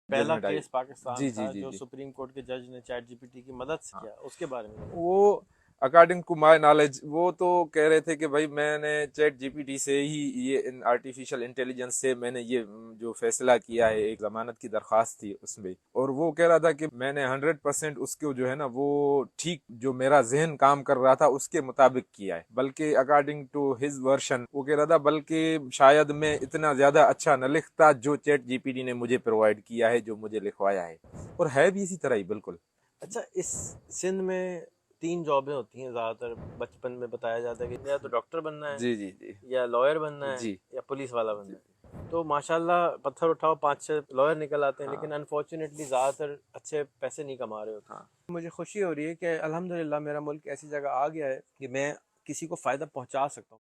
पहला जजमेंट आई। केस पाकिस्तान जी जी था जी जो जी। सुप्रीम कोर्ट के जज ने चैट जीपीटी की मदद से हाँ, किया, उसके बारे में जरा वो अकॉर्डिंग टू माय नॉलेज वो तो कह रहे थे कि भाई मैंने चैट जीपीटी से ही ये इन आर्टिफिशियल इंटेलिजेंस से मैंने ये जो फैसला किया है, एक जमानत की दरख्वास्त थी उसमें, और वो कह रहा था कि मैंने 100% उसको जो है ना वो ठीक जो मेरा जहन काम कर रहा था उसके मुताबिक किया है, बल्कि अकॉर्डिंग टू हिज वर्शन वो कह रहा था बल्कि शायद मैं इतना ज्यादा अच्छा न लिखता जो चैट जीपीटी ने मुझे प्रोवाइड किया है, जो मुझे लिखवाया है, और है भी इसी तरह ही बिल्कुल। अच्छा, इस सिंध में 3 जॉबें होती हैं ज़्यादातर, बचपन में बताया जाता है कि या तो डॉक्टर बनना है, जी जी जी या लॉयर बनना है, जी या पुलिस वाला जी। बनना है। तो माशाल्लाह पत्थर उठाओ 5-6 लॉयर निकल आते हैं, लेकिन हाँ अनफॉर्चुनेटली ज़्यादातर अच्छे पैसे नहीं कमा रहे होते। हाँ मुझे खुशी हो रही है कि अल्हम्दुलिल्लाह मेरा मुल्क ऐसी जगह आ गया है कि मैं किसी को फ़ायदा पहुंचा सकता हूँ।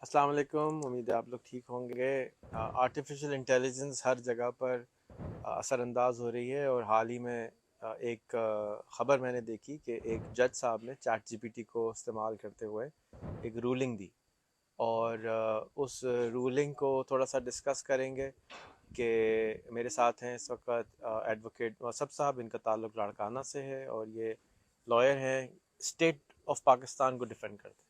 अस्सलाम वालेकुम, उम्मीद है आप लोग ठीक होंगे। आर्टिफिशियल इंटेलिजेंस हर जगह पर असरअंदाज हो रही है, और हाल ही में एक ख़बर मैंने देखी कि एक जज साहब ने चैट जीपीटी को इस्तेमाल करते हुए एक रूलिंग दी, और उस रूलिंग को थोड़ा सा डिस्कस करेंगे कि मेरे साथ हैं इस वक्त एडवोकेट मसब साहब, इनका ताल्लुक़ लाड़काना से है और ये लॉयर हैं, स्टेट ऑफ पाकिस्तान को डिफेंड करते हैं।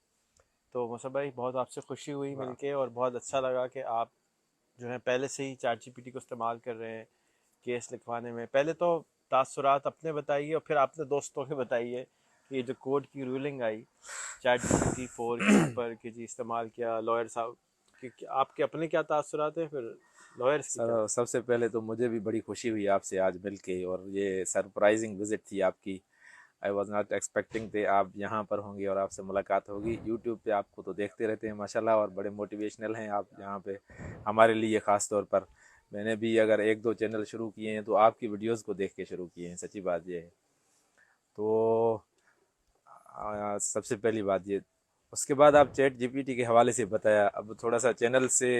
तो मसब भाई, बहुत आपसे खुशी हुई वाह। मिलके, और बहुत अच्छा लगा कि आप जो है पहले से ही चैट जीपीटी को इस्तेमाल कर रहे हैं केस लिखवाने में। पहले तो तासुरात अपने बताइए, और फिर अपने दोस्तों के बताइए कि ये जो कोर्ट की रूलिंग आई चैट जीपीटी 4 के ऊपर कि जी इस्तेमाल किया लॉयर साहब, कि आपके अपने क्या तासुरात हैं, फिर लॉयर्स की क्या। सर सबसे पहले तो मुझे भी बड़ी खुशी हुई आपसे आज मिलके, और ये सरप्राइजिंग विजिट थी आपकी। आई वॉज नॉट एक्सपेक्टिंग थे आप यहाँ पर होंगे और आपसे मुलाकात होगी। यूट्यूब पे आपको तो देखते रहते हैं माशाल्लाह, और बड़े मोटिवेशनल हैं आप यहाँ पे हमारे लिए ख़ास तौर पर। मैंने भी अगर एक दो चैनल शुरू किए हैं तो आपकी वीडियोस को देख के शुरू किए हैं, सच्ची बात ये है। तो सबसे पहली बात ये, उसके बाद आप चैट जीपीटी के हवाले से बताया, अब थोड़ा सा चैनल से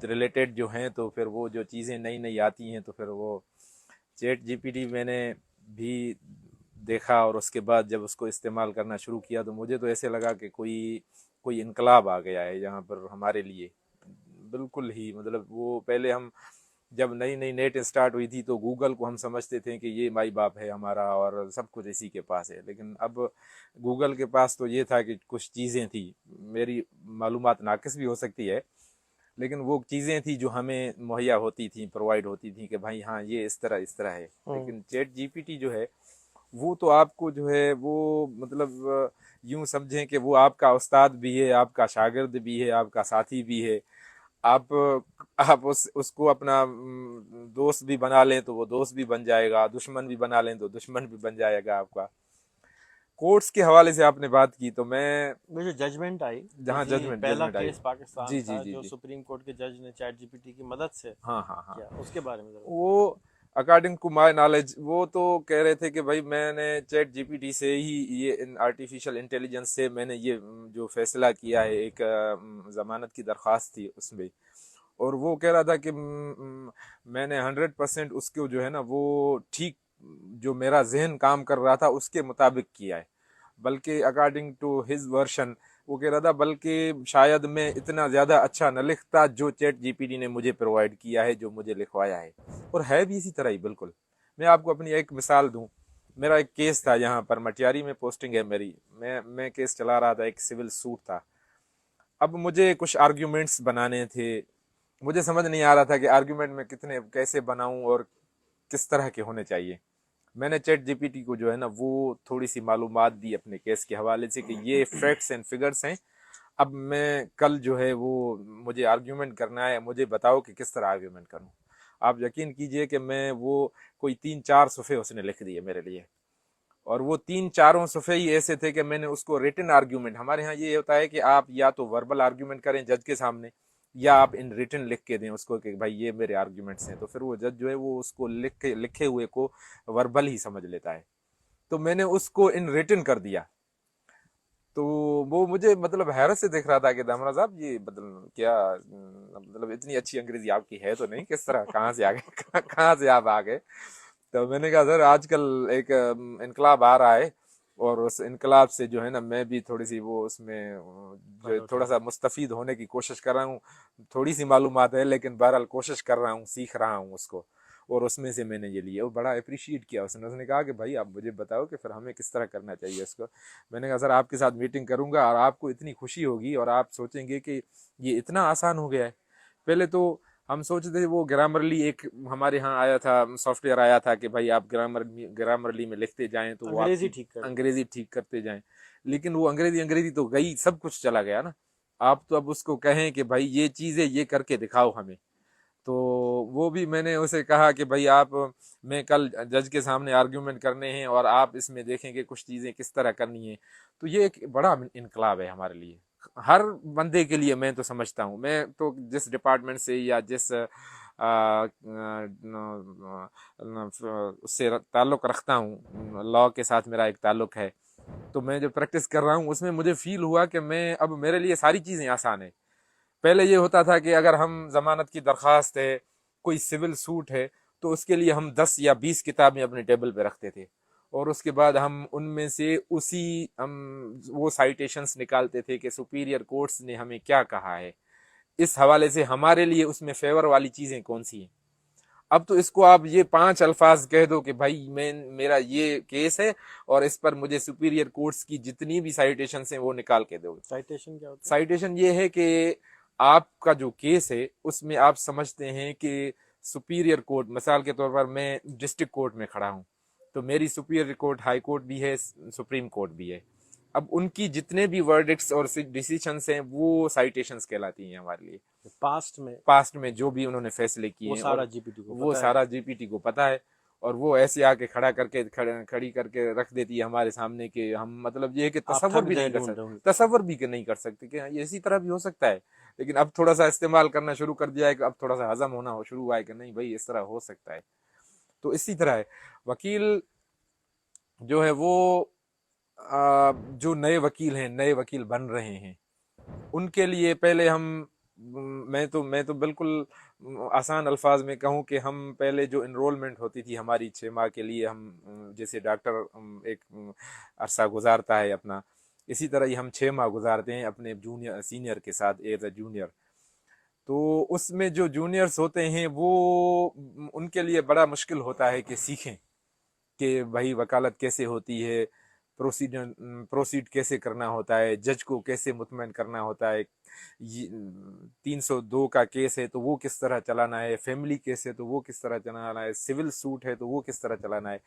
रिलेटेड जो हैं तो फिर वो जो चीज़ें नई नई आती हैं तो फिर वो चैट जीपीटी मैंने भी देखा, और उसके बाद जब उसको इस्तेमाल करना शुरू किया तो मुझे तो ऐसे लगा कि कोई कोई इनकलाब आ गया है यहाँ पर हमारे लिए। बिल्कुल ही मतलब वो पहले हम जब नई नई नेट स्टार्ट हुई थी तो गूगल को हम समझते थे कि ये माई बाप है हमारा और सब कुछ इसी के पास है, लेकिन अब गूगल के पास तो ये था कि कुछ चीज़ें थी, मेरी मालूमात नाकिस भी हो सकती है, लेकिन वो चीज़ें थी जो हमें मुहैया होती थी, प्रोवाइड होती थी कि भाई हाँ ये इस तरह है। हम्म। लेकिन चैट जीपीटी जो है वो तो आपको जो है वो मतलब यूं समझें कि वो आपका उस्ताद भी है, आपका शागिर्द भी है, आपका साथी भी है। आप आप उसको अपना दोस्त भी बना लें तो वो दोस्त भी बन जाएगा, दुश्मन भी बना लें तो दुश्मन भी बन जाएगा आपका। कोर्ट्स के हवाले से आपने बात की तो मैं मुझे जजमेंट आई कि जहाँ जी जजमेंट पहला जजमेंट आई। केस पाकिस्तान जी जी था जी जो जी। सुप्रीम कोर्ट के जज ने चैट जीपीटी की मदद से हाँ हाँ हाँ। किया, उसके बारे में जरा बताइए। वो अकॉर्डिंग टू माय नॉलेज वो तो कह रहे थे कि भाई मैंने चैट जीपीटी से ही ये इन आर्टिफिशियल इंटेलिजेंस से मैंने ये जो फैसला किया है, एक जमानत की दरख्वास्त थी उसमें, और वो कह रहा था कि मैंने 100% उसको जो है ना वो ठीक जो मेरा जहन काम कर रहा था उसके मुताबिक किया है, बल्कि अकॉर्डिंग टू हिज वर्शन वो कह रहा था बल्कि शायद मैं इतना ज़्यादा अच्छा न लिखता जो चैट जीपीटी ने मुझे प्रोवाइड किया है, जो मुझे लिखवाया है, और है भी इसी तरह ही बिल्कुल। मैं आपको अपनी एक मिसाल दूं, मेरा एक केस था यहाँ पर मटियारी में, पोस्टिंग है मेरी, मैं केस चला रहा था, एक सिविल सूट था। अब मुझे कुछ आर्ग्यूमेंट्स बनाने थे, मुझे समझ नहीं आ रहा था कि आर्ग्यूमेंट में कितने कैसे बनाऊं और किस तरह के होने चाहिए। मैंने चैट जीपीटी को जो है ना वो थोड़ी सी मालूमात दी अपने केस के हवाले से कि ये फैक्ट्स एंड फिगर्स हैं, अब मैं कल जो है वो मुझे आर्ग्यूमेंट करना है, मुझे बताओ कि किस तरह आर्ग्यूमेंट करूं। आप यकीन कीजिए कि मैं वो कोई 3-4 सफ़े उसने लिख दिए मेरे लिए, और वो 3-4 सफ़े ही ऐसे थे कि मैंने उसको रिटन आर्ग्यूमेंट, हमारे यहाँ ये होता है कि आप या तो वर्बल आर्ग्यूमेंट करें जज के सामने, या आप इन रिटन लिख के दें उसको कि भाई ये मेरे आर्ग्यूमेंट्स हैं, तो फिर वो जज जो है वो उसको लिखे हुए को वर्बल ही समझ लेता है। तो मैंने उसको इन रिटन कर दिया। तो वो मुझे मतलब हैरत से देख रहा था कि दामरा साहब ये मतलब क्या मतलब इतनी अच्छी अंग्रेजी आपकी है तो नहीं, किस तरह कहाँ से आ गए कहाँ से आप आ गए। तो मैंने कहा सर आजकल एक इनकलाब आ रहा है, और उस इनकलाब से जो है ना मैं भी थोड़ी सी वो उसमें जो थोड़ा सा मुस्तफ़ीद होने की कोशिश कर रहा हूँ। थोड़ी सी मालूमात है लेकिन बहरहाल कोशिश कर रहा हूँ, सीख रहा हूँ उसको। और उसमें से मैंने ये लिया और बड़ा अप्रिशिएट किया उसने। उसने कहा कि भाई आप मुझे बताओ कि फिर हमें किस तरह करना चाहिए इसको। मैंने कहा सर आपके साथ मीटिंग करूंगा और आपको इतनी खुशी होगी और आप सोचेंगे कि ये इतना आसान हो गया है। पहले तो हम सोचते थे वो ग्रामरली एक हमारे यहाँ आया था, सॉफ्टवेयर आया था कि भाई आप ग्रामरली में लिखते जाएं तो वो अंग्रेजी आपकी ठीक कर देगा। अंग्रेजी ठीक करते जाएं। लेकिन वो अंग्रेजी अंग्रेजी तो गई, सब कुछ चला गया ना। आप तो अब उसको कहें कि भाई ये चीजें ये करके दिखाओ हमें। तो वो भी मैंने उसे कहा कि भाई आप, मैं कल जज के सामने आर्ग्यूमेंट करने हैं और आप इसमें देखेंगे कुछ चीज़ें किस तरह करनी है। तो ये एक बड़ा इनकलाब है हमारे लिए, हर बंदे के लिए। मैं तो समझता हूँ, मैं तो जिस डिपार्टमेंट से या जिस उससे ताल्लुक़ रखता हूँ, लॉ के साथ मेरा एक ताल्लुक़ है, तो मैं जो प्रैक्टिस कर रहा हूँ उसमें मुझे फील हुआ कि मैं अब मेरे लिए सारी चीज़ें आसान है। पहले ये होता था कि अगर हम जमानत की दरख्वास्त है, कोई सिविल सूट है, तो उसके लिए हम 10 या 20 किताबें अपने टेबल पे रखते थे और उसके बाद हम उनमें से उसी हम वो साइटेशंस निकालते थे कि सुपीरियर कोर्ट्स ने हमें क्या कहा है, इस हवाले से हमारे लिए उसमें फेवर वाली चीजें कौन सी हैं। अब तो इसको आप ये 5 अल्फाज कह दो कि भाई मैं, मेरा ये केस है और इस पर मुझे सुपीरियर कोर्ट्स की जितनी भी साइटेशन हैं वो निकाल के दो। साइटेशन क्या होता है? साइटेशन ये है कि आपका जो केस है उसमें आप समझते हैं कि सुपीरियर कोर्ट, मिसाल के तौर पर मैं डिस्ट्रिक्ट कोर्ट में खड़ा हूं, तो मेरी सुपीरियर कोर्ट हाई कोर्ट भी है, सुप्रीम कोर्ट भी है। अब उनकी जितने भी वर्डिक्ट्स और डिसीशंस हैं वो साइटेशंस कहलाती हैं हमारे लिए। पास्ट में पास्ट में जो भी उन्होंने फैसले किए वो हैं सारा और जीपीटी को वो पता है। सारा जीपीटी को पता है। और वो ऐसे आके खड़ी करके रख देती है हमारे सामने कि हम, मतलब ये है कि आप तसव्वुर थक भी जाए नहीं कर ढूंढ ढूंढ सकते, तसव्वुर भी नहीं कर सकते कि हाँ, ये इसी तरह भी हो सकता है। लेकिन अब थोड़ा सा इस्तेमाल करना शुरू कर दिया है कि अब थोड़ा सा हजम होना हो शुरू हुआ है कि नहीं भाई इस तरह हो सकता है। तो इसी तरह है वकील जो है वो जो नए वकील हैं, नए वकील बन रहे हैं, उनके लिए पहले हम, मैं तो बिल्कुल आसान अल्फाज में कहूँ कि हम पहले जो इनरोलमेंट होती थी हमारी 6 माह के लिए, हम जैसे डॉक्टर एक अरसा गुजारता है अपना, इसी तरह ही हम 6 माह गुजारते हैं अपने जूनियर सीनियर के साथ एज ए जूनियर। तो उसमें जो जूनियर्स होते हैं वो, उनके लिए बड़ा मुश्किल होता है कि सीखें कि भाई वकालत कैसे होती है, प्रोसीड कैसे करना होता है, जज को कैसे मुतमईन करना होता है, 302 का केस है तो वो किस तरह चलाना है, फैमिली केस है तो वो किस तरह चलाना है, सिविल सूट है तो वो किस तरह चलाना है।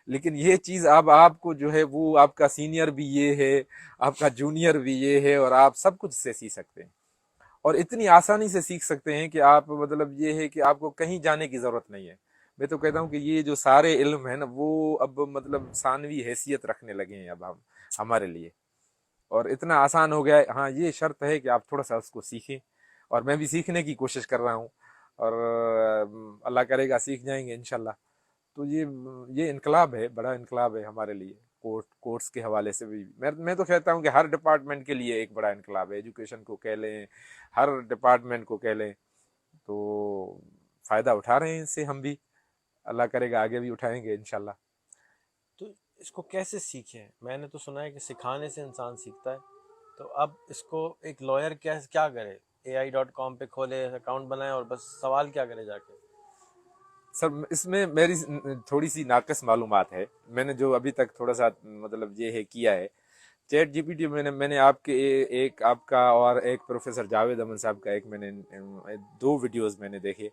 लेकिन ये चीज़ अब आपको जो है वो आपका सीनियर भी ये है, आपका जूनियर भी ये है और आप सब कुछ से सीख सकते हैं और इतनी आसानी से सीख सकते हैं कि आप, मतलब ये है कि आपको कहीं जाने की ज़रूरत नहीं है। मैं तो कहता हूँ कि ये जो सारे इल्म है ना वो अब मतलब सानवी हैसियत रखने लगे हैं अब हम हमारे लिए, और इतना आसान हो गया है। हाँ ये शर्त है कि आप थोड़ा सा उसको सीखें और मैं भी सीखने की कोशिश कर रहा हूँ और अल्लाह करेगा सीख जाएंगे इंशाल्लाह। तो ये इनकलाब है, बड़ा इनकलाब है हमारे लिए। कोर्ट्स के हवाले से भी मैं तो कहता हूँ कि हर डिपार्टमेंट के लिए एक बड़ा इनकलाब है, एजुकेशन को कह लें, हर डिपार्टमेंट को कह लें। तो फ़ायदा उठा रहे हैं इससे हम भी, अल्लाह करेगा आगे भी उठाएंगे इंशाल्लाह। तो इसको कैसे सीखें? मैंने तो सुना है कि सिखाने से इंसान सीखता है। तो अब इसको एक लॉयर क्या क्या करे? AI.com पे खोले, अकाउंट बनाए और बस सवाल क्या करे जाके? सर इसमें मेरी थोड़ी सी नाक़िस मालूमात है। मैंने जो अभी तक थोड़ा सा मतलब ये है किया है, चैट जीपीटी मैंने आपके एक आपका और एक प्रोफेसर जावेद अमन साहब का एक मैंने 2 वीडियोस मैंने देखे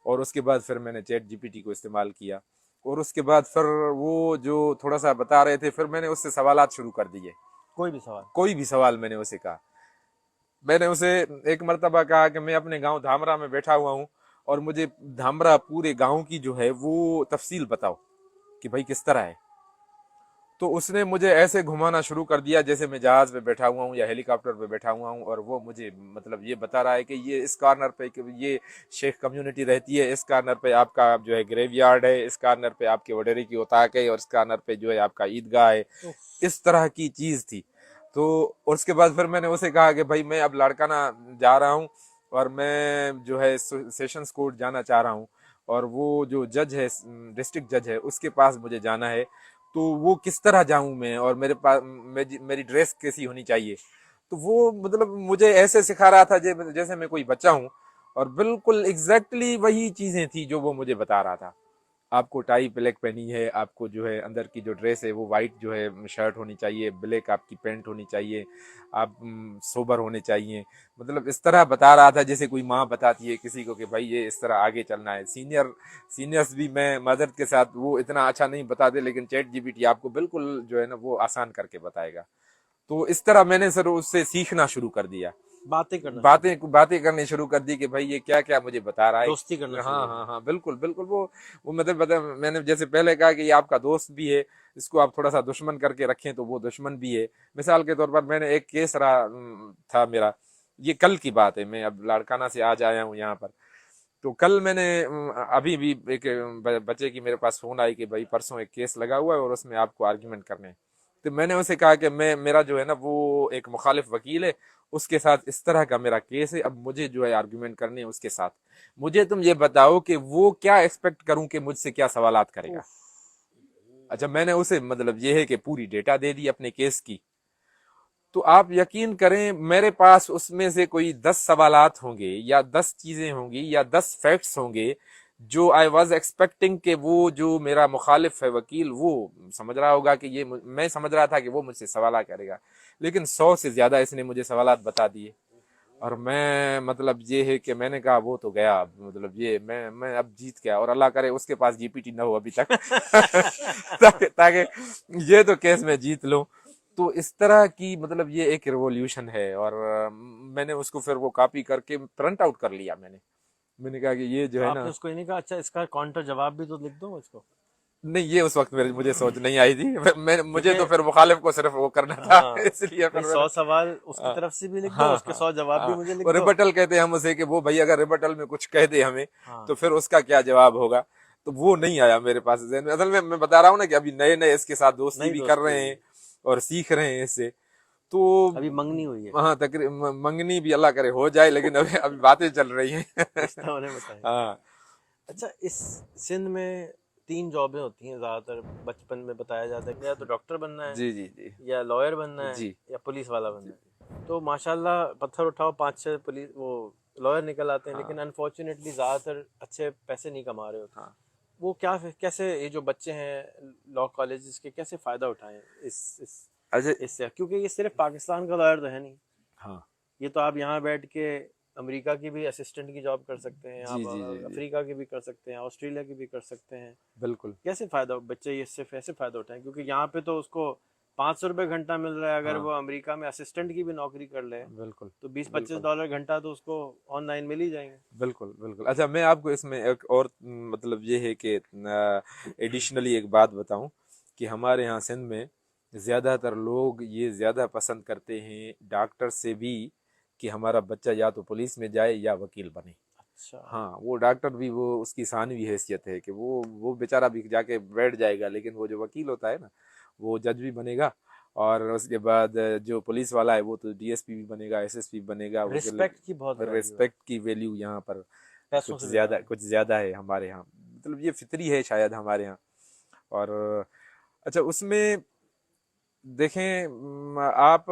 और उसके बाद फिर मैंने चैट जीपीटी को इस्तेमाल किया और उसके बाद फिर वो जो थोड़ा सा बता रहे थे फिर मैंने उससे सवालात शुरू कर दिए। कोई भी सवाल? कोई भी सवाल मैंने उसे कहा। मैंने उसे एक मर्तबा कहा कि मैं अपने गांव धामरा में बैठा हुआ हूँ और मुझे धामरा पूरे गांव की जो है वो तफसील बताओ कि भाई किस तरह है। तो उसने मुझे ऐसे घुमाना शुरू कर दिया जैसे मैं जहाज पे बैठा हुआ हूँ या हेलीकॉप्टर पे बैठा हुआ हूँ और वो मुझे मतलब ये बता रहा है कि ये इस कॉर्नर पे ये शेख कम्युनिटी रहती है, इस कॉर्नर पे आपका जो है ग्रेवयार्ड है, इस कॉर्नर पे आपके वडेरी की औताक है और इस कॉर्नर पे जो है आपका ईदगाह है। इस तरह की चीज थी। तो उसके बाद फिर मैंने उसे कहा कि भाई मैं अब लाड़काना जा रहा हूँ और मैं जो है सेशंस कोर्ट जाना चाह रहा हूँ और वो जो जज है, डिस्ट्रिक्ट जज है, उसके पास मुझे जाना है। तो वो किस तरह जाऊं मैं, और मेरे पास मेरी ड्रेस कैसी होनी चाहिए। तो वो मतलब मुझे ऐसे सिखा रहा था जैसे मैं कोई बच्चा हूँ, और बिल्कुल एग्जैक्टली वही चीजें थी जो वो मुझे बता रहा था। आपको टाई ब्लैक पहनी है, आपको जो है अंदर की जो ड्रेस है वो वाइट जो है शर्ट होनी चाहिए, ब्लैक आपकी पैंट होनी चाहिए, आप सोबर होने चाहिए। मतलब इस तरह बता रहा था जैसे कोई माँ बताती है किसी को कि भाई ये इस तरह आगे चलना है। सीनियर्स भी मैं मदद के साथ वो इतना अच्छा नहीं बताते, लेकिन चैट जीपीटी आपको बिल्कुल जो है ना वो आसान करके बताएगा। तो इस तरह मैंने सर उससे सीखना शुरू कर दिया, बातें करना शुरू कर बातें बातें करनी शुरू कर दी कि भाई ये क्या क्या मुझे बता रहा दी, है। दोस्ती करना शुरू हाँ कर हाँ दी। हाँ, बिल्कुल बिल्कुल। वो मतलब मैंने जैसे पहले कहा कि ये आपका दोस्त भी है, इसको आप थोड़ा सा दुश्मन करके रखें तो वो दुश्मन भी है। मिसाल के तौर पर मैंने एक केस रहा था मेरा, ये कल की बात है, मैं अब लाड़काना से आज आया हूँ यहाँ पर। तो कल मैंने अभी भी एक बच्चे की मेरे पास फोन आई कि भाई परसों एक केस लगा हुआ है और उसमें आपको आर्ग्यूमेंट करने हैं। तो मैंने उसे कहा कि मैं मेरा जो है ना वो एक मुखालिफ वकील है, उसके साथ इस तरह का मेरा केस है, अब मुझे जो है आर्ग्यूमेंट करने है उसके साथ। मुझे तुम ये बताओ कि वो क्या एक्सपेक्ट करूं कि मुझसे क्या सवालात करेगा। उफ। अच्छा, मैंने उसे मतलब ये है कि पूरी डेटा दे दी अपने केस की। तो आप यकीन करें मेरे पास उसमें से कोई 10 सवालात होंगे या 10 चीजें होंगी या 10 फैक्ट्स होंगे जो आई वॉज एक्सपेक्टिंग कि वो जो मेरा मुखालिफ है वकील वो समझ रहा होगा कि ये मैं समझ रहा था कि वो मुझसे सवाल करेगा, लेकिन 100 से ज्यादा इसने मुझे सवालात बता दिए। और मैं मतलब ये है कि मैंने कहा वो तो गया, मतलब ये मैं अब जीत गया, और अल्लाह करे उसके पास जीपीटी ना हो अभी तक ताकि ये तो केस में जीत लूं। तो इस तरह की मतलब ये एक रिवॉल्यूशन है। और मैंने उसको फिर वो कॉपी करके प्रिंट आउट कर लिया। मैंने कहा कि ये जो तो है आपने ना, उसको ये नहीं कहा अच्छा इसका काउंटर जवाब भी तो लिख दो मुझको? नहीं ये उस वक्त मेरे मुझे सोच नहीं आई थी। मुझे क्योंकि तो फिर मुखालिफ को सिर्फ वो करना था हाँ, इसलिए भाई फिर मैंने 100 सवाल उसकी हाँ तरफ से भी लिख दो, हाँ उसके हाँ 100 जवाब भी हाँ। मुझे लिख वो दो। रिबटल कहते हैं हम उसे कि वो भाई अगर रिबटल में कुछ कह दे हमें हाँ। तो फिर उसका क्या जवाब होगा। तो वो नहीं आया मेरे पास ज़हन में। असल में मैं बता रहा हूँ ना कि अभी नए नए इसके साथ दोस्ती नई भी कर दोस्ती रहे हुई हैं है, और सीख रहे हैं इससे। तो अभी मंगनी हुई है, हाँ मंगनी भी अल्लाह करे हो जाए, लेकिन अभी अभी बातें चल रही हैं। रिश्ता होने बताएं। हाँ अच्छा, इस सिंध में 3 जॉबें होती हैं ज़्यादातर, बचपन में बताया जाता है कि या तो डॉक्टर बनना है, जी जी जी या लॉयर बनना है, जी या पुलिस वाला जी बनना है। तो माशाल्लाह पत्थर उठाओ 5-6 पुलिस वो लॉयर निकल आते हैं, हाँ लेकिन अनफॉर्चुनेटली ज़्यादातर अच्छे पैसे नहीं कमा रहे होते। हाँ। वो क्या कैसे ये जो बच्चे हैं लॉ कॉलेजेस के कैसे फ़ायदा उठाएं इस अच्छा। इससे, क्योंकि ये सिर्फ पाकिस्तान का लॉयर तो है नहीं, हाँ ये तो आप यहाँ बैठ के अमेरिका की भी असिस्टेंट की जॉब कर सकते हैं, जी आप जी जी जी अफ्रीका की भी कर सकते हैं, ऑस्ट्रेलिया की भी कर सकते हैं। बिल्कुल। कैसे फ़ायदा बच्चे ये इससे कैसे फ़ायदा उठाएं, क्योंकि यहाँ पे तो उसको 500 रुपये घंटा मिल रहा है, अगर हाँ वो अमेरिका में असिस्टेंट की भी नौकरी कर ले बिल्कुल तो 20-25 बिल्कुल डॉलर घंटा तो उसको ऑनलाइन मिल ही जाएंगे। बिल्कुल बिल्कुल। अच्छा, मैं आपको इसमें एक और मतलब ये है कि एडिशनली एक बात बताऊं कि हमारे यहाँ सिंध में ज़्यादातर लोग ये ज़्यादा पसंद करते हैं डॉक्टर से भी कि हमारा बच्चा या तो पुलिस में जाए या वकील बने। अच्छा। हाँ, वो डॉक्टर भी वो उसकी सानवी हैसियत है कि वो बेचारा भी जाके बैठ जाएगा, लेकिन वो जो वकील होता है ना वो जज भी बनेगा। और उसके बाद जो पुलिस वाला है वो तो डीएसपी भी बनेगा, एसएसपी बनेगा। वो रिस्पेक्ट की बहुत वैल्यू है, रिस्पेक्ट की वैल्यू यहाँ पर पैसों से भी ज़्यादा। कुछ ज्यादा है हमारे यहाँ। मतलब ये फितरी है शायद हमारे यहाँ। और अच्छा, उसमें देखें आप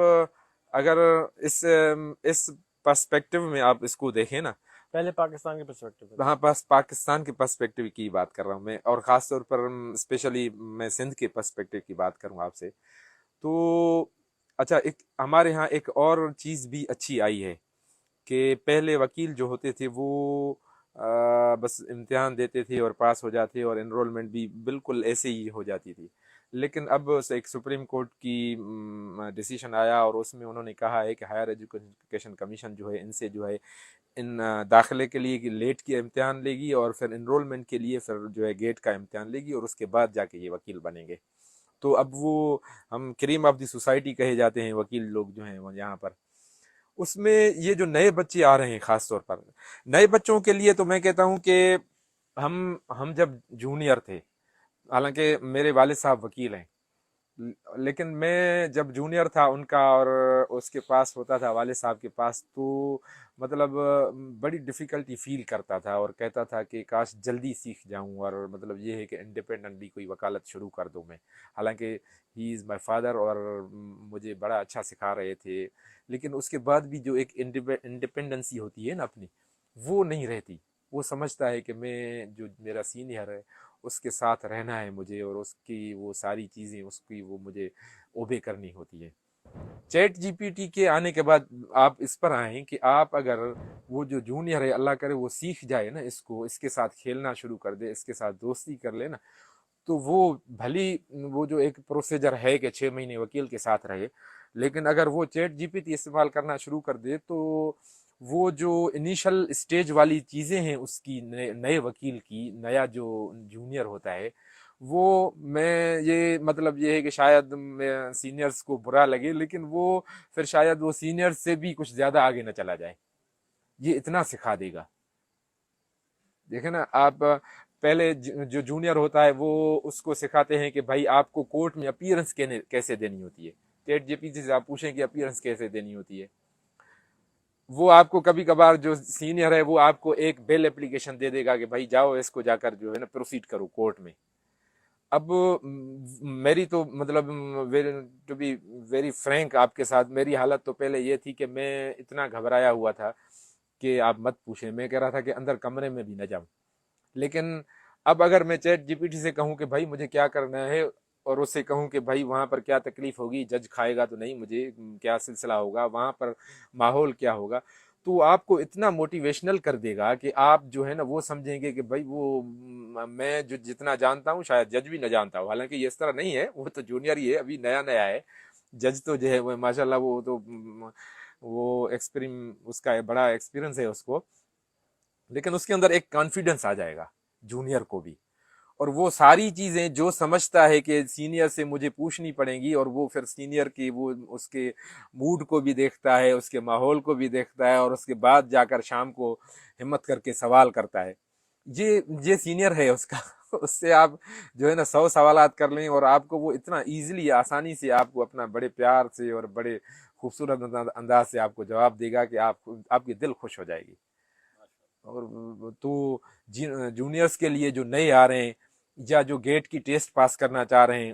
अगर इस पर्सपेक्टिव में आप इसको देखें ना। पहले पाकिस्तान के पर्सपेक्टिव में हाँ, देखिए। बस पाकिस्तान के पर्सपेक्टिव की बात कर रहा हूँ मैं, और ख़ास तौर पर स्पेशली मैं सिंध के पर्सपेक्टिव की बात करूँ आपसे। तो अच्छा, एक हमारे यहाँ एक और चीज़ भी अच्छी आई है कि पहले वकील जो होते थे वो बस इम्तिहान देते थे और पास हो जाते और एनरोलमेंट भी बिल्कुल ऐसे ही हो जाती थी। लेकिन अब एक सुप्रीम कोर्ट की डिसीजन आया और उसमें उन्होंने कहा है कि हायर एजुकेशन कमीशन जो है इनसे जो है इन दाखिले के लिए लेट की इम्तिहान लेगी और फिर इनरोलमेंट के लिए फिर जो है गेट का इम्तिहान लेगी और उसके बाद जाके ये वकील बनेंगे। तो अब वो हम क्रीम ऑफ द सोसाइटी कहे जाते हैं वकील लोग जो हैं वो यहाँ पर। उसमें ये जो नए बच्चे आ रहे हैं खास तौर पर नए बच्चों के लिए तो मैं कहता हूँ कि हम जब जूनियर थे, हालांकि मेरे वालिद साहब वकील हैं, लेकिन मैं जब जूनियर था उनका और उसके पास होता था वाले साहब के पास, तो मतलब बड़ी डिफ़िकल्टी फील करता था और कहता था कि काश जल्दी सीख जाऊं, और मतलब ये है कि इंडिपेंडेंटली कोई वकालत शुरू कर दूं मैं। हालांकि ही इज़ माय फादर और मुझे बड़ा अच्छा सिखा रहे थे, लेकिन उसके बाद भी जो एक इंडिपेंडेंसी होती है ना अपनी, वो नहीं रहती। वो समझता है कि मैं, जो मेरा सीनियर है, उसके साथ रहना है मुझे, और उसकी वो सारी चीज़ें उसकी वो मुझे ओबे करनी होती है। चैट जीपीटी के आने के बाद आप इस पर आए कि आप अगर वो जो जूनियर है, अल्लाह करे वो सीख जाए ना इसको, इसके साथ खेलना शुरू कर दे, इसके साथ दोस्ती कर ले ना, तो वो भली, वो जो एक प्रोसीजर है कि 6 महीने वकील के साथ रहे, लेकिन अगर वो चैट जीपीटी इस्तेमाल करना शुरू कर दे, तो वो जो इनिशियल स्टेज वाली चीज़ें हैं उसकी, नए वकील की, नया जो जूनियर होता है वो, मैं ये मतलब ये है कि शायद मैं सीनियर्स को बुरा लगे, लेकिन वो फिर शायद वो सीनियर्स से भी कुछ ज़्यादा आगे ना चला जाए, ये इतना सिखा देगा। देखे ना आप, पहले जो जूनियर होता है वो उसको सिखाते हैं कि भाई आपको कोर्ट में अपीयरेंस कैसे देनी होती है। चैट जीपीटी से आप पूछें कि अपीयरेंस कैसे देनी होती है, वो आपको कभी कभार, जो सीनियर है वो आपको एक बेल एप्लीकेशन दे देगा कि भाई जाओ इसको जाकर जो है ना प्रोसीड करो कोर्ट में। अब मेरी तो मतलब, टू बी वेरी फ्रैंक आपके साथ, मेरी हालत तो पहले ये थी कि मैं इतना घबराया हुआ था कि आप मत पूछें। मैं कह रहा था कि अंदर कमरे में भी न जाऊं। लेकिन अब अगर मैं चैट जीपीटी से कहूं कि भाई मुझे क्या करना है, और उससे कहूं कि भाई वहां पर क्या तकलीफ होगी, जज खाएगा तो नहीं मुझे, क्या सिलसिला होगा वहां पर, माहौल क्या होगा, तो आपको इतना मोटिवेशनल कर देगा कि आप जो है ना वो समझेंगे कि भाई वो, मैं जो जितना जानता हूँ शायद जज भी न जानता हूँ। हालांकि ये इस तरह नहीं है, वो तो जूनियर ही है, अभी नया नया है। जज तो जो है वो माशाल्लाह, वो तो वो उसका बड़ा एक्सपीरियंस है उसको, लेकिन उसके अंदर एक कॉन्फिडेंस आ जाएगा जूनियर को भी। और वो सारी चीजें जो समझता है कि सीनियर से मुझे पूछनी पड़ेंगी, और वो फिर सीनियर की वो उसके मूड को भी देखता है, उसके माहौल को भी देखता है, और उसके बाद जाकर शाम को हिम्मत करके सवाल करता है। ये सीनियर है उसका। उससे आप जो है ना 100 सवालात कर लें, और आपको वो इतना इजीली, आसानी से आपको अपना बड़े प्यार से और बड़े खूबसूरत अंदाज से आपको जवाब देगा कि आपकी दिल खुश हो जाएगी। और तो जूनियर्स के लिए जो नए आ रहे हैं, या जो गेट की टेस्ट पास करना चाह रहे हैं,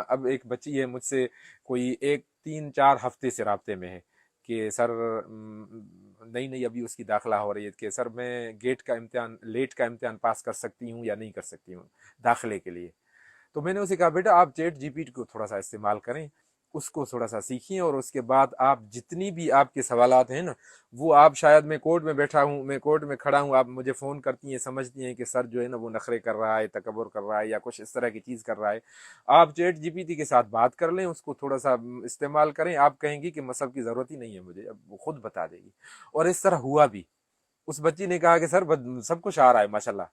अब एक बच्ची है मुझसे, कोई एक 3-4 हफ्ते से राब्ते में है कि सर, नई नई अभी उसकी दाखिला हो रही है, कि सर मैं गेट का इम्तिहान, लेट का इम्तिहान पास कर सकती हूँ या नहीं कर सकती हूँ दाखिले के लिए। तो मैंने उसे कहा बेटा आप चैट जीपीटी को थोड़ा सा इस्तेमाल करें, उसको थोड़ा सा सीखिए, और उसके बाद आप जितनी भी आपके सवालात हैं ना, वो आप, शायद मैं कोर्ट में बैठा हूँ, मैं कोर्ट में खड़ा हूँ, आप मुझे फ़ोन करती हैं, समझती हैं कि सर जो है ना वो नखरे कर रहा है, तकबर कर रहा है, या कुछ इस तरह की चीज़ कर रहा है, आप चैट जीपीटी के साथ बात कर लें, उसको थोड़ा सा इस्तेमाल करें, आप कहेंगी कि मसहब की ज़रूरत ही नहीं है मुझे, अब वो खुद बता देगी। और इस तरह हुआ भी। उस बच्ची ने कहा कि सर सब कुछ आ रहा है माशाल्लाह।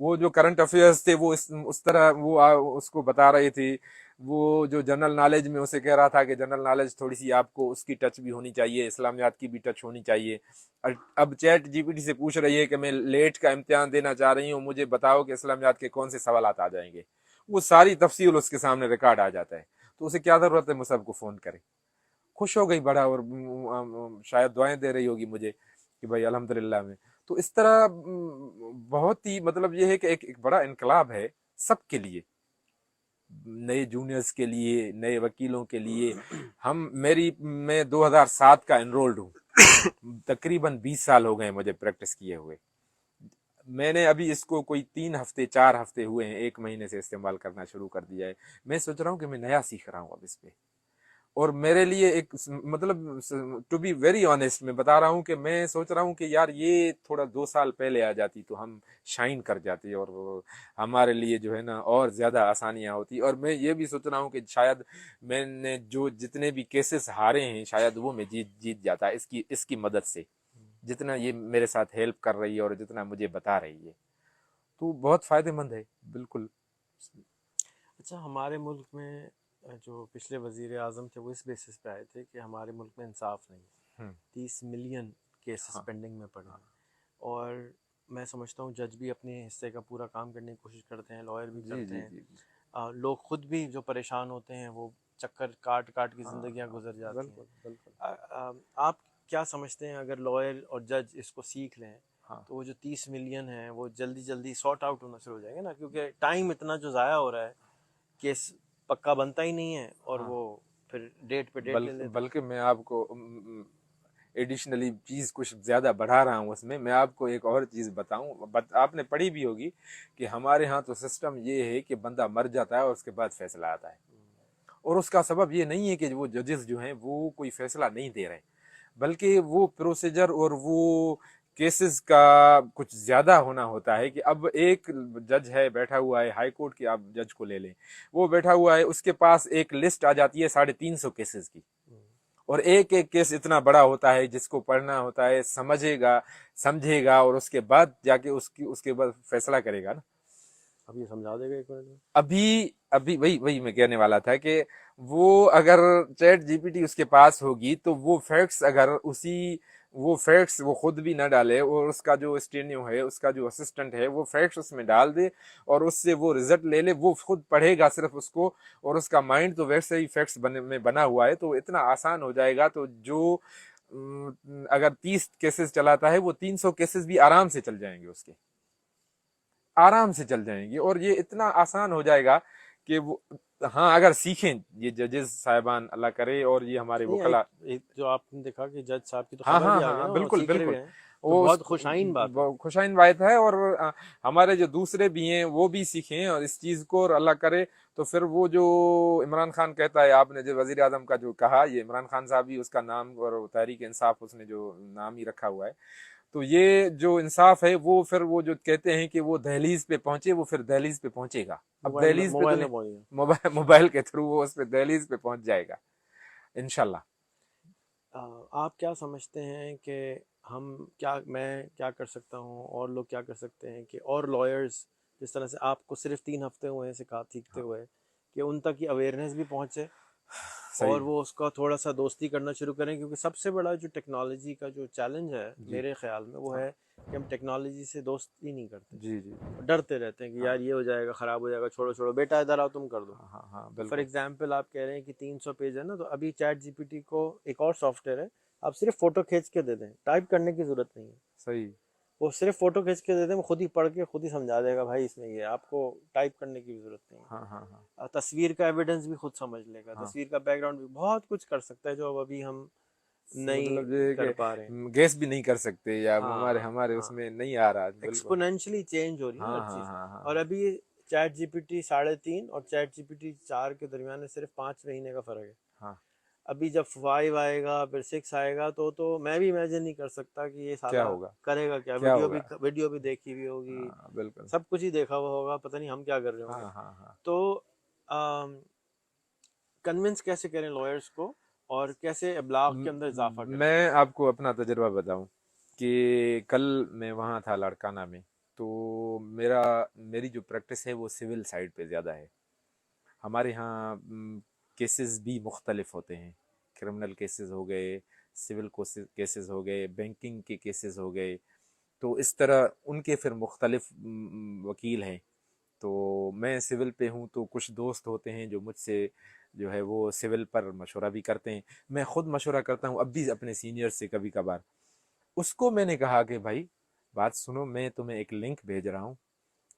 वो जो करंट अफेयर्स थे वो उस तरह वो उसको बता रहे थे। वो जो जनरल नॉलेज में उसे कह रहा था कि जनरल नॉलेज थोड़ी सी आपको उसकी टच भी होनी चाहिए, इस्लामियात की भी टच होनी चाहिए। अब चैट जीपीटी से पूछ रही है कि मैं लेट का इम्तिहान देना चाह रही हूँ, मुझे बताओ कि इस्लामियात के कौन से सवाल आ जाएंगे। वो सारी तफसील उसके सामने रिकॉर्ड आ जाता है। तो उसे क्या जरूरत है मुझसे को फ़ोन करे। खुश हो गई बड़ा, और शायद दुआएं दे रही होगी मुझे कि भाई अल्हम्दुलिल्लाह में। तो इस तरह बहुत ही मतलब ये है कि एक बड़ा इनकलाब है सबके लिए, नए जूनियर्स के लिए, नए वकीलों के लिए। मैं 2007 का एनरोल्ड हूँ। तकरीबन 20 साल हो गए मुझे प्रैक्टिस किए हुए। मैंने अभी इसको कोई 3 हफ्ते 4 हफ्ते हुए हैं, 1 महीने से इस्तेमाल करना शुरू कर दिया है। मैं सोच रहा हूँ कि मैं नया सीख रहा हूँ अब इस पे। और मेरे लिए एक मतलब, टू बी वेरी ऑनेस्ट मैं बता रहा हूँ कि मैं सोच रहा हूँ कि यार ये थोड़ा 2 साल पहले आ जाती तो हम शाइन कर जाते, और हमारे लिए जो है ना और ज्यादा आसानियां होती। और मैं ये भी सोच रहा हूँ कि शायद मैंने जो जितने भी केसेस हारे हैं शायद वो मैं जीत जीत जाता इसकी इसकी मदद से, जितना ये मेरे साथ हेल्प कर रही है और जितना मुझे बता रही है। तो बहुत फायदेमंद है बिल्कुल। अच्छा, हमारे मुल्क में जो पिछले वज़ीर आज़म थे वो इस बेसिस पे आए थे कि हमारे मुल्क में इंसाफ नहीं है। हम्म। 30 मिलियन केसेस हाँ। पेंडिंग में पड़े हाँ। हैं। और मैं समझता हूँ जज भी अपने हिस्से का पूरा काम करने की कोशिश करते हैं, लॉयर भी जी करते जी हैं, जी जी। लोग खुद भी जो परेशान होते हैं वो चक्कर काट काट की हाँ ज़िंदगियां हाँ, गुजर जाती हैं। बिल्कुल बिल्कुल। आप क्या समझते हैं अगर लॉयर और जज इसको सीख लें हाँ तो वो जो 30 मिलियन है वो जल्दी जल्दी सॉर्ट आउट होना शुरू हो जाएंगे ना, क्योंकि टाइम इतना जो ज़ाया हो रहा है, केस पक्का बनता ही नहीं है और हाँ, वो फिर डेट पे डेट ले लेते हैं। बल्कि मैं आपको एडिशनली चीज़ कुछ ज़्यादा बढ़ा रहा हूँ उसमें। मैं आपको एक और चीज़ बताऊँ, आपने पढ़ी भी होगी कि हमारे यहाँ तो सिस्टम ये है कि बंदा मर जाता है और उसके बाद फैसला आता है। और उसका सबब ये नहीं है कि वो जजेस जो हैं वो कोई फैसला नहीं दे रहे, बल्कि वो प्रोसीजर और वो केसेस का कुछ ज्यादा होना होता है। कि अब एक जज है बैठा हुआ है, हाई कोर्ट की आप जज को ले लें, वो बैठा हुआ है, उसके पास एक लिस्ट आ जाती है 350 केसेस की, और एक एक केस इतना बड़ा होता है जिसको पढ़ना होता है, समझेगा समझेगा और उसके बाद जाके उसके बाद फैसला करेगा ना। अब ये समझा देगा एक मिनट में। अभी अभी वही वही मैं कहने वाला था कि वो अगर चैट जीपीटी उसके पास होगी तो वो फैक्ट्स, अगर उसी वो फैक्ट्स वो खुद भी ना डाले और उसका जो स्टेनियो है, उसका जो असिस्टेंट है, वो फैक्ट्स उसमें डाल दे और उससे वो रिजल्ट ले ले, वो खुद पढ़ेगा सिर्फ उसको, और उसका माइंड तो वैसे ही फैक्ट्स में बना हुआ है, तो इतना आसान हो जाएगा। तो जो अगर 30 केसेस चलाता है वो 300 केसेस भी आराम से चल जाएंगे उसके, आराम से चल जाएंगे। और ये इतना आसान हो जाएगा कि वो, हाँ अगर सीखें ये जजेस साहिबान, अल्लाह करे, और ये हमारे नहीं, वकला। एक जो आपने देखा कि जज साहब की तो हाँ खबर हाँ भी आ हाँ गई हाँ, ना, वो बिल्कुल सीख रहे भी बिल्कुल। हैं, तो वो बहुत खुशाइन बात है। खुशाइन बात है, और हमारे जो दूसरे भी हैं वो भी सीखें और इस चीज को, और अल्लाह करे तो फिर वो जो इमरान खान कहता है, आपने जो वजीर आजम का जो कहा, ये इमरान खान साहब ही उसका नाम, और तहरीक इंसाफ उसने जो नाम ही रखा हुआ है, तो ये जो इंसाफ है वो फिर वो जो कहते हैं कि वो दहलीज पे पहुंचे, वो फिर दहलीज पे पहुंचेगा। अब मोबाइल में दहलीज पे तो मोबाइल नहीं, में पहुंच गया। मोबाइल के थ्रू वो उस पे दहलीज पे पहुंच जाएगा इंशाल्लाह। आप क्या समझते हैं कि हम क्या मैं क्या कर सकता हूँ और लोग क्या कर सकते हैं कि और लॉयर्स, जिस तरह से आपको सिर्फ 3 हफ्ते हुए हैं सिखा सीखते हाँ, हुए, कि उन तक ये अवेयरनेस भी पहुँचे सही और है। वो उसका थोड़ा सा दोस्ती करना शुरू करें, क्योंकि सबसे बड़ा जो टेक्नोलॉजी का जो चैलेंज है जी। मेरे ख्याल में वो हाँ है कि हम टेक्नोलॉजी से दोस्ती नहीं करते जी जी। और डरते रहते हैं कि हाँ यार ये हो जाएगा, ख़राब हो जाएगा, छोड़ो छोड़ो बेटा इधर आओ तुम कर दो। हाँ हाँ हाँ, तो फॉर बिल्कुल एग्जांपल आप कह रहे हैं कि 300 पेज है ना, तो अभी चैट जीपीटी को एक और सॉफ्टवेयर है, आप सिर्फ फ़ोटो खींच के दे दें, टाइप करने की ज़रूरत नहीं है। सही। वो सिर्फ फ़ोटो खींच के दे दें, वो खुद ही पढ़ के खुद ही समझा देगा भाई इसमें ये है, आपको टाइप करने की भी ज़रूरत नहीं है। हाँ हाँ हाँ तस्वीर का एविडेंस भी खुद समझ लेगा, हाँ, तस्वीर का बैकग्राउंड भी, बहुत कुछ कर सकता है जो अब अभी हम नहीं मतलब ये है कर कि पा रहे हैं। गैस भी नहीं कर सकते, या हमारे हाँ हमारे हाँ, उसमें नहीं आ रहा, बिल्कुल। एक्सपोनेंशियली चेंज हो रही है ना हाँ हर हाँ चीज़। हाँ हाँ और हाँ, अभी चैट जीपीटी 3.5 और चैट जीपीटी 4 के दरमियान में सिर्फ 5 महीने का फ़र्क है। हाँ, अभी जब 5 आएगा फिर 6 आएगा तो मैं भी इमेजिन नहीं कर सकता कि ये क्या साला होगा, करेगा क्या। क्या होगा। वीडियो भी देखी हुई होगी, हाँ बिल्कुल। सब कुछ ही देखा हुआ होगा, पता नहीं हम क्या कर रहे हाँ होंगे। हाँ हाँ, तो कन्विंस कैसे करें लॉयर्स को और कैसे अब्लाग के अंदर इजाफा करें। मैं आपको अपना तजुर्बा बताऊं कि कल मैं वहाँ था लाड़काना में, तो मेरी जो प्रैक्टिस है वो सिविल साइड पे ज़्यादा है। हमारे यहाँ केसेस भी मुख्तलिफ होते हैं, क्रिमिनल केसेस हो गए, सिविल केसेस हो गए, बैंकिंग के केसेस हो गए, तो इस तरह उनके फिर मुख्तलिफ वकील हैं। तो मैं सिविल पे हूँ, तो कुछ दोस्त होते हैं जो मुझसे जो है वो सिविल पर मशवरा भी करते हैं, मैं खुद मशवरा करता हूँ, अब भी अपने सीनियर से कभी कभार। उसको मैंने कहा कि भाई बात सुनो, मैं तुम्हें एक लिंक भेज रहा हूँ,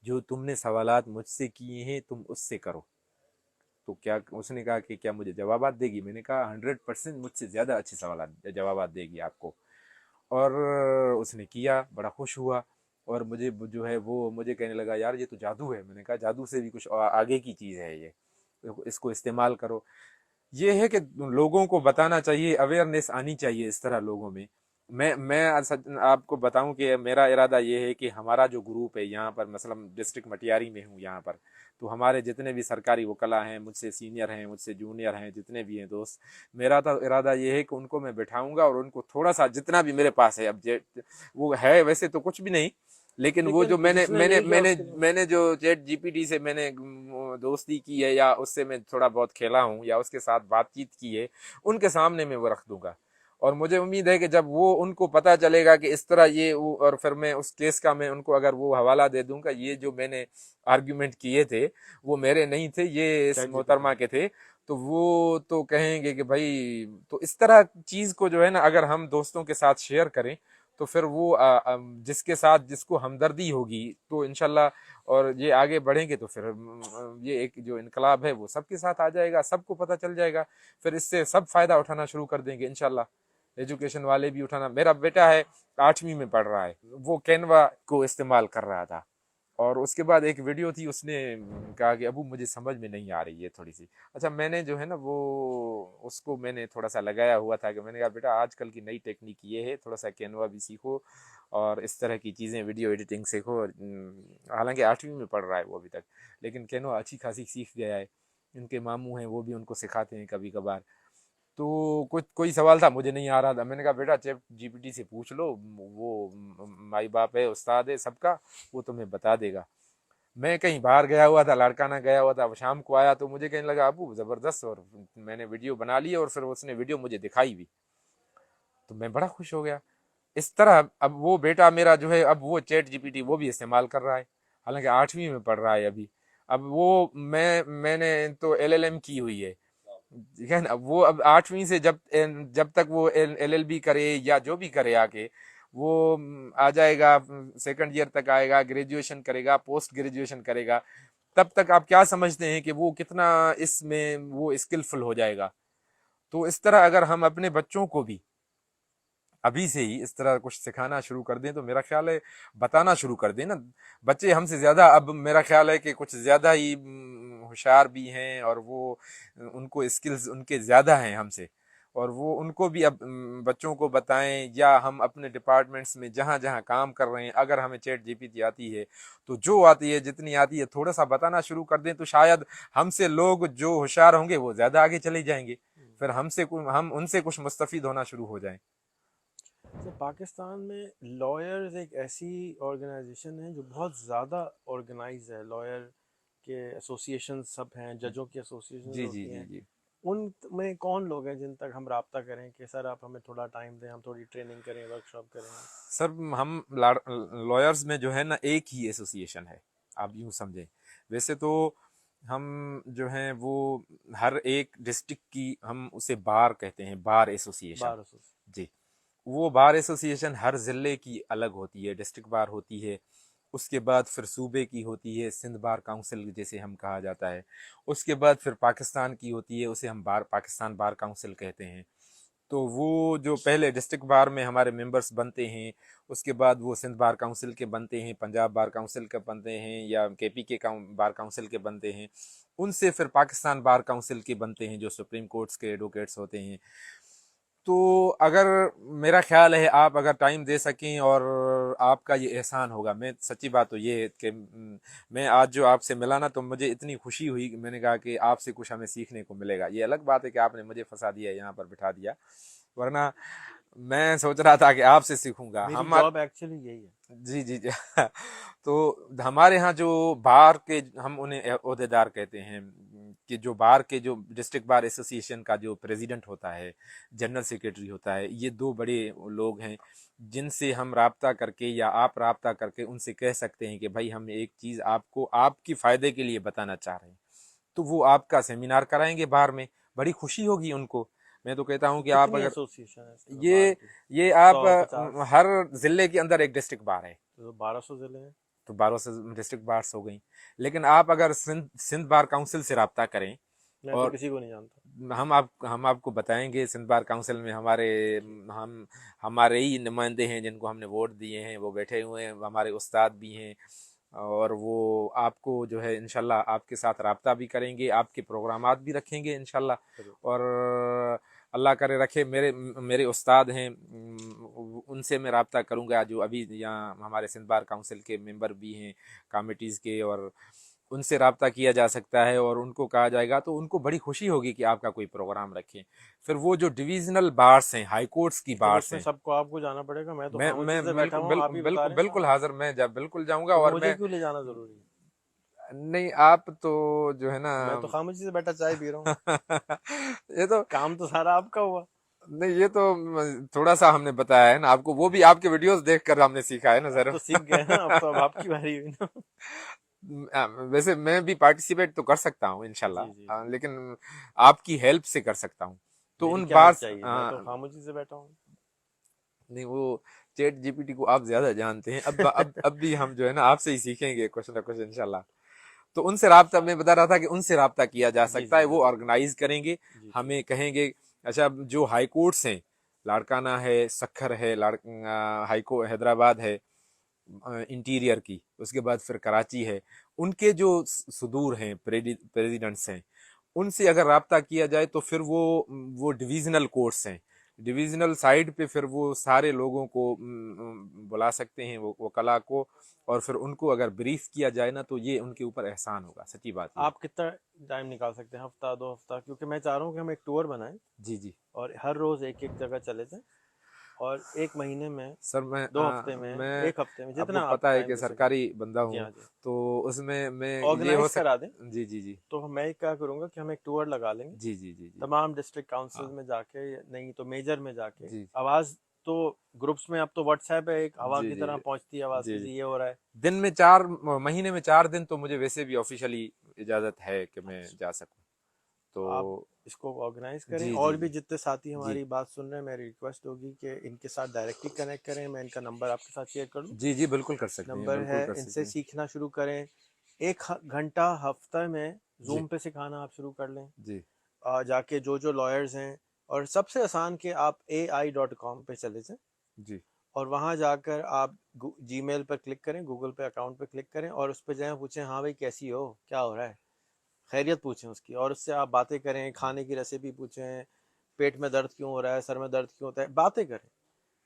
जो तुमने सवालात मुझसे किए हैं तुम उससे करो। तो क्या उसने कहा कि क्या मुझे जवाबात देगी, मैंने कहा 100% मुझसे ज़्यादा अच्छे सवाल जवाबात देगी आपको। और उसने किया, बड़ा खुश हुआ, और मुझे जो है वो मुझे कहने लगा यार ये तो जादू है। मैंने कहा जादू से भी कुछ आगे की चीज़ है ये, इसको इस्तेमाल करो। ये है कि लोगों को बताना चाहिए, अवेयरनेस आनी चाहिए इस तरह लोगों में। मैं आपको बताऊं कि मेरा इरादा ये है कि हमारा जो ग्रुप है यहाँ पर, मसलन डिस्ट्रिक्ट मटियारी में हूँ यहाँ पर, तो हमारे जितने भी सरकारी वकला हैं, मुझसे सीनियर हैं, मुझसे जूनियर हैं, जितने भी हैं दोस्त, मेरा तो इरादा ये है कि उनको मैं बैठाऊंगा और उनको थोड़ा सा जितना भी मेरे पास है, अब वो है वैसे तो कुछ भी नहीं, लेकिन वो जो लेकिन मैंने जिसने मैंने नहीं किया मैंने उसके लिए। मैंने जो चैट जीपीटी से मैंने दोस्ती की है, या उससे मैं थोड़ा बहुत खेला हूँ, या उसके साथ बातचीत की है, उनके सामने मैं वो रख दूंगा। और मुझे उम्मीद है कि जब वो उनको पता चलेगा कि इस तरह ये और फिर मैं उस केस का मैं उनको अगर वो हवाला दे दूंगा, ये जो मैंने आर्ग्यूमेंट किए थे वो मेरे नहीं थे, ये इस चैट जीपीटी मोहतरमा के थे, तो वो तो कहेंगे कि भाई, तो इस तरह चीज को जो है ना अगर हम दोस्तों के साथ शेयर करें तो फिर वो जिसके साथ जिसको हमदर्दी होगी तो इंशाल्लाह, और ये आगे बढ़ेंगे तो फिर ये एक जो इनकलाब है वो सबके साथ आ जाएगा, सबको पता चल जाएगा, फिर इससे सब फायदा उठाना शुरू कर देंगे इंशाल्लाह। एजुकेशन वाले भी उठाना, मेरा बेटा है 8वीं में पढ़ रहा है, वो कैनवा को इस्तेमाल कर रहा था, और उसके बाद एक वीडियो थी, उसने कहा कि अबू मुझे समझ में नहीं आ रही है थोड़ी सी। अच्छा, मैंने जो है ना वो उसको मैंने थोड़ा सा लगाया हुआ था कि मैंने कहा बेटा आजकल की नई टेक्निक ये है, थोड़ा सा कैनवा भी सीखो और इस तरह की चीज़ें वीडियो एडिटिंग सीखो। हालांकि 8वीं में पढ़ रहा है वो अभी तक, लेकिन कैनवा अच्छी खासी सीख गया है। इनके मामू हैं वो भी उनको सिखाते हैं कभी कभार। तो कुछ कोई सवाल था मुझे नहीं आ रहा था, मैंने कहा बेटा चैट जीपीटी से पूछ लो, वो माई बाप है, उस्ताद है सबका, वो तुम्हें बता देगा। मैं कहीं बाहर गया हुआ था, लड़काना गया हुआ था, शाम को आया तो मुझे कहने लगा अबू जबरदस्त, और मैंने वीडियो बना ली और फिर उसने वीडियो मुझे दिखाई भी, तो मैं बड़ा खुश हो गया। इस तरह अब वो बेटा मेरा जो है, अब वो चैट जीपीटी वो भी इस्तेमाल कर रहा है, हालांकि 8वीं में पढ़ रहा है अभी। अब वो मैंने तो एलएलएम की हुई है, ठीक है ना, वो अब 8वीं से जब जब तक वो एलएलबी करे या जो भी करे आके, वो आ जाएगा, सेकंड ईयर तक आएगा, ग्रेजुएशन करेगा, पोस्ट ग्रेजुएशन करेगा, तब तक आप क्या समझते हैं कि वो कितना इसमें वो स्किलफुल हो जाएगा। तो इस तरह अगर हम अपने बच्चों को भी अभी से ही इस तरह कुछ सिखाना शुरू कर दें तो मेरा ख्याल है, बताना शुरू कर दें ना, बच्चे हमसे ज़्यादा, अब मेरा ख्याल है कि कुछ ज़्यादा ही होशियार भी हैं, और वो उनको स्किल्स उनके ज़्यादा हैं हमसे, और वो उनको भी अब बच्चों को बताएं, या हम अपने डिपार्टमेंट्स में जहाँ जहाँ काम कर रहे हैं अगर हमें चैट जीपीटी आती है तो जो आती है जितनी आती है थोड़ा सा बताना शुरू कर दें, तो शायद हमसे लोग जो होशियार होंगे वो ज़्यादा आगे चले जाएंगे, फिर हम उनसे कुछ मुस्तफ़ीद होना शुरू हो जाएं। तो पाकिस्तान में लॉयर्स एक ऐसी ऑर्गेनाइजेशन है जो बहुत ज़्यादा ऑर्गेनाइज है। लॉयर के एसोसिएशन सब हैं, जजों की एसोसिएशन जी जी होती जी हैं। जी। उन में कौन लोग हैं जिन तक हम राब्ता करें कि सर आप हमें थोड़ा टाइम दें, हम थोड़ी ट्रेनिंग करें, वर्कशॉप करें? सर हम लॉयर्स में जो है ना एक ही एसोसिएशन है, आप यूं समझें। वैसे तो हम जो हैं वो हर एक डिस्ट्रिक्ट की हम उसे बार कहते हैं, बार एसोसिएशन। 1200 से। जी, वो बार एसोसिएशन हर ज़िले की अलग होती है, डिस्ट्रिक्ट बार होती है, उसके बाद फिर सूबे की होती है, सिंध बार काउंसिल जैसे हम कहा जाता है, उसके बाद फिर पाकिस्तान की होती है, उसे हम बार पाकिस्तान बार काउंसिल कहते हैं। तो वो जो पहले डिस्ट्रिक्ट बार में हमारे मेंबर्स बनते हैं, उसके बाद वो सिंध बार काउंसिल के बनते हैं, पंजाब बार काउंसिल के बनते हैं, या केपी के बार काउंसिल के बनते हैं, उनसे फिर पाकिस्तान बार काउंसिल के बनते हैं जो सुप्रीम कोर्ट्स के एडवोकेट्स होते हैं। तो अगर मेरा ख्याल है आप अगर टाइम दे सकें और आपका ये एहसान होगा, मैं सच्ची बात तो ये है कि मैं आज जो आपसे मिला ना तो मुझे इतनी खुशी हुई कि मैंने कहा कि आपसे कुछ हमें सीखने को मिलेगा। ये अलग बात है कि आपने मुझे फंसा दिया, यहाँ पर बिठा दिया, वरना मैं सोच रहा था कि आपसे सीखूंगा। मेरी हम जॉब एक्चुअली यही है। जी जी जी। तो हमारे यहाँ जो बार के, हम उन्हें ओहदेदार कहते हैं, कि जो बार के जो डिस्ट्रिक्ट बार एसोसिएशन का जो प्रेसिडेंट होता है, जनरल सेक्रेटरी होता है, ये दो बड़े लोग हैं जिनसे हम राब्ता करके या आप राब्ता करके उनसे कह सकते हैं कि भाई हम एक चीज़ आपको आपकी फ़ायदे के लिए बताना चाह रहे हैं, तो वो आपका सेमिनार कराएंगे बार में, बड़ी खुशी होगी उनको। मैं तो कहता हूँ कि आप कितनी अगर एसोसिएशन है इस तरह बार ये की? ये आप 100, 50? हर जिले के अंदर एक डिस्ट्रिक्ट बार है, तो 1200 जिले हैं। तो 12 से डिस्ट्रिक्ट बार्स हो गई। लेकिन आप अगर सिंध सिंध बार काउंसिल से राब्ता करें, मैं तो और किसी को नहीं जानता। हम आपको बताएंगे, सिंध बार काउंसिल में हम हमारे ही नुमाइंदे हैं जिनको हमने वोट दिए हैं, वो बैठे हुए हैं, हमारे उस्ताद भी हैं, और वो आपको जो है इंशाल्लाह आपके साथ राब्ता भी करेंगे, आपके प्रोग्रामात भी रखेंगे इंशाल्लाह। जरूर। और अल्लाह करे रखे, मेरे मेरे उस्ताद हैं, उनसे मैं राब्ता करूंगा जो अभी यहाँ हमारे सिंध बार काउंसिल के मेंबर भी हैं, कमिटीज़ के, और उनसे राब्ता किया जा सकता है और उनको कहा जाएगा तो उनको बड़ी खुशी होगी कि आपका कोई प्रोग्राम रखें। फिर वो जो डिविजनल बार्स हैं, हाई कोर्ट्स की फिर बार्स उसमें हैं, सबको आपको जाना पड़ेगा? मैं तो मैं खामोशी से बैठा बिल्कुल हूँ, आप बिल्कुल ही बता बिल्कुल रहे हैं बिल्कुल सारा। हाजिर, मैं बिल्कुल जाऊंगा। तो और मुझे मैं क्यों ले जाना जरूरी है? नहीं, आप तो जो है ना मैं तो खामोशी से बैठा चाय पी रहा हूँ। ये तो काम तो सारा आपका हुआ। नहीं ये तो थोड़ा सा हमने बताया है ना आपको, वो भी आपके वीडियोस देखकर हमने सीखा है ना अब सर। तो सीख गए हैं, अब तो अब आपकी बारी हुई ना। वैसे मैं भी पार्टिसिपेट तो कर सकता हूँ जी जी इंशाल्लाह, जी। लेकिन आपकी हेल्प से कर सकता हूँ। तो मेरी उन क्या हेल्प बार चाहिए, मैं तो खामोशी से बैठा हूँ। नहीं वो चैट जीपीटी को आप ज्यादा जानते हैं, अब भी हम जो है ना आपसे ही सीखेंगे कुछ ना कुछ इंशाल्लाह। तो उनसे राब्ता, मैं बता रहा था कि उनसे राब्ता किया जा जी सकता जी है, जी वो जी ऑर्गेनाइज करेंगे, जी जी। हमें कहेंगे। अच्छा जो हाई कोर्ट्स हैं, लाड़काना है, सखर है, हाई कोर्ट हैदराबाद है, इंटीरियर की, उसके बाद फिर कराची है, उनके जो सुदूर हैं प्रेसिडेंट्स हैं, उनसे अगर राब्ता किया जाए तो फिर वो डिविजनल कोर्ट्स हैं, डिविजनल साइड पे फिर वो सारे लोगों को बुला सकते हैं, वो वकला को, और फिर उनको अगर ब्रीफ किया जाए ना तो ये उनके ऊपर एहसान होगा, सच्ची बात ये है। आप कितना टाइम निकाल सकते हैं, हफ्ता 2 हफ्ता? क्योंकि मैं चाह रहा हूँ कि हम एक टूर बनाएं जी जी और हर रोज एक एक जगह चले जाएं, और एक महीने में, सर, 2 हफ्ते में, मैं 1 हफ्ते में, आपको जितना आप पता है टाइम कि दे सकें। सरकारी बंदा जी हूँ, हाँ जी। तो उसमें मैं ये हो ऑर्गेनाइज सक करा दें। जी जी जी तो मैं क्या करूँगा कि हम एक टूर लगा लेंगे, जी जी जी जी तमाम डिस्ट्रिक्ट काउंसिल हाँ में जाके, नहीं तो मेजर में जाके। जी आवाज़ तो ग्रुप्स में, अब तो व्हाट्सएप है, एक हवा जी की जी तरह जी पहुंचती है आवाज़ जी की, जी जी ये हो रहा है। दिन में महीने में 4 दिन तो मुझे वैसे भी ऑफिशियली इजाजत है कि मैं अच्छा, जा सकूं, तो आप तो इसको ऑर्गेनाइज करें, जी जी और भी जी जितने साथी जी हमारी बात सुन रहे हैं, मेरी रिक्वेस्ट होगी कि इनके साथ डायरेक्टली कनेक्ट करें। मैं इनका नंबर आपके साथ शेयर कर दूं। जी जी बिल्कुल कर सकते हैं, नंबर है, बिल्कुल कर सकते इनसे हैं। सीखना शुरू करें। एक घंटा हफ्ते में जी जूम पे सिखाना आप शुरू कर लें। जी जाके जो जो लॉयर्स हैं, और सबसे आसान कि आप AI.com पे चले जाएं, जी और वहाँ जाकर आप जीमेल पर क्लिक करें, गूगल पे अकाउंट पे क्लिक करें, और उस पर जाएं, पूछें हाँ भाई कैसी हो, क्या हो रहा है, खैरियत पूछें उसकी, और उससे आप बातें करें, खाने की रेसिपी पूछें, पेट में दर्द क्यों हो रहा है, सर में दर्द क्यों होता है, बातें करें।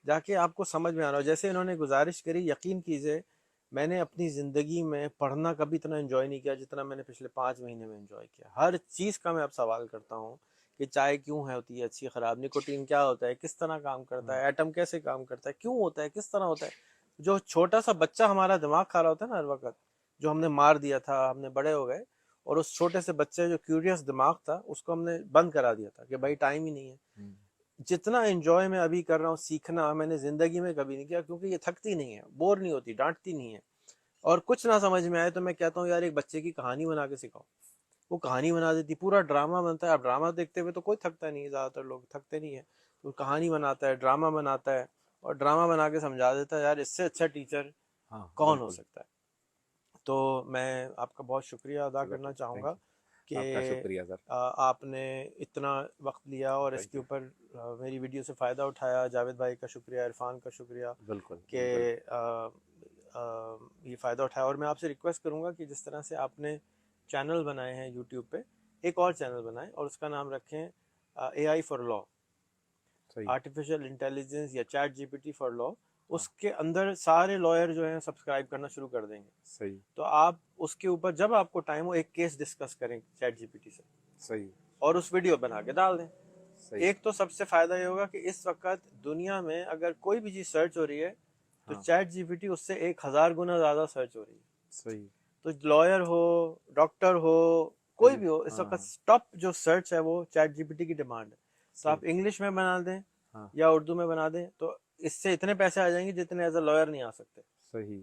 जाके आपको समझ में आ रहा हो, जैसे इन्होंने गुजारिश करी, यकीन कीजिए मैंने अपनी ज़िंदगी में पढ़ना कभी इतना एंजॉय नहीं किया जितना मैंने पिछले 5 महीने में एंजॉय किया। हर चीज़ का मैं अब सवाल करता हूँ कि चाय क्यों है होती है अच्छी ख़राब, निकोटीन क्या होता है, किस तरह काम करता है, एटम कैसे काम करता है, क्यों होता है, किस तरह होता है। जो छोटा सा बच्चा हमारा दिमाग खा रहा होता है ना हर वक्त, जो हमने मार दिया था, हमने बड़े हो गए, और उस छोटे से बच्चे जो क्यूरियस दिमाग था उसको हमने बंद करा दिया था कि भाई टाइम ही नहीं है। हम्म, जितना एंजॉय मैं अभी कर रहा हूँ सीखना, मैंने जिंदगी में कभी नहीं किया, क्योंकि ये थकती नहीं है, बोर नहीं होती, डांटती नहीं है। और कुछ ना समझ में आए तो मैं कहता हूँ यार एक बच्चे की कहानी बना के सिखाओ, वो कहानी बना देती, पूरा ड्रामा बनता है। अब ड्रामा देखते हुए तो कोई थकता नहीं है, ज्यादातर लोग थकते नहीं है, तो कहानी बनाता है, ड्रामा बनाता है, और ड्रामा बना के समझा देता है। यार इससे अच्छा टीचर हाँ कौन हो बिल्कुल। सकता है। तो मैं आपका बहुत शुक्रिया अदा चलो करना थैंक चाहूँगा यू, आपका कि शुक्रिया सर। आपने इतना वक्त लिया और थैंक इसके यू। ऊपर मेरी वीडियो से फ़ायदा उठाया। जावेद भाई का शुक्रिया, इरफान का शुक्रिया बिल्कुल कि बिल्कुल। ये फ़ायदा उठाया। और मैं आपसे रिक्वेस्ट करूँगा कि जिस तरह से आपने चैनल बनाए हैं यूट्यूब पे, एक और चैनल बनाएं और उसका नाम रखें AI फॉर लॉ, सही आर्टिफिशियल इंटेलिजेंस या चैट जीपीटी फॉर लॉ। हाँ उसके अंदर सारे लॉयर जो हैं सब्सक्राइब करना शुरू कर देंगे। सही तो आप उसके ऊपर जब आपको टाइम हो एक केस डिस्कस करें चैट जीपीटी से, सही और उस वीडियो बना के डाल दें। सही एक तो सबसे फायदा ये होगा कि इस वक्त दुनिया में अगर कोई भी चीज सर्च हो रही है तो हाँ चैट जीपीटी उससे 1,000 गुना ज्यादा सर्च हो रही है। सही तो लॉयर हो, डॉक्टर हो, कोई सही भी हो, इस हाँ वक्त हाँ टॉप जो सर्च है वो चैट जीपीटी की डिमांड है। तो सही आप इंग्लिश में बना दें हाँ या उर्दू में बना दें, तो इससे इतने पैसे आ जाएंगे जितने एज अ लॉयर नहीं आ सकते। सही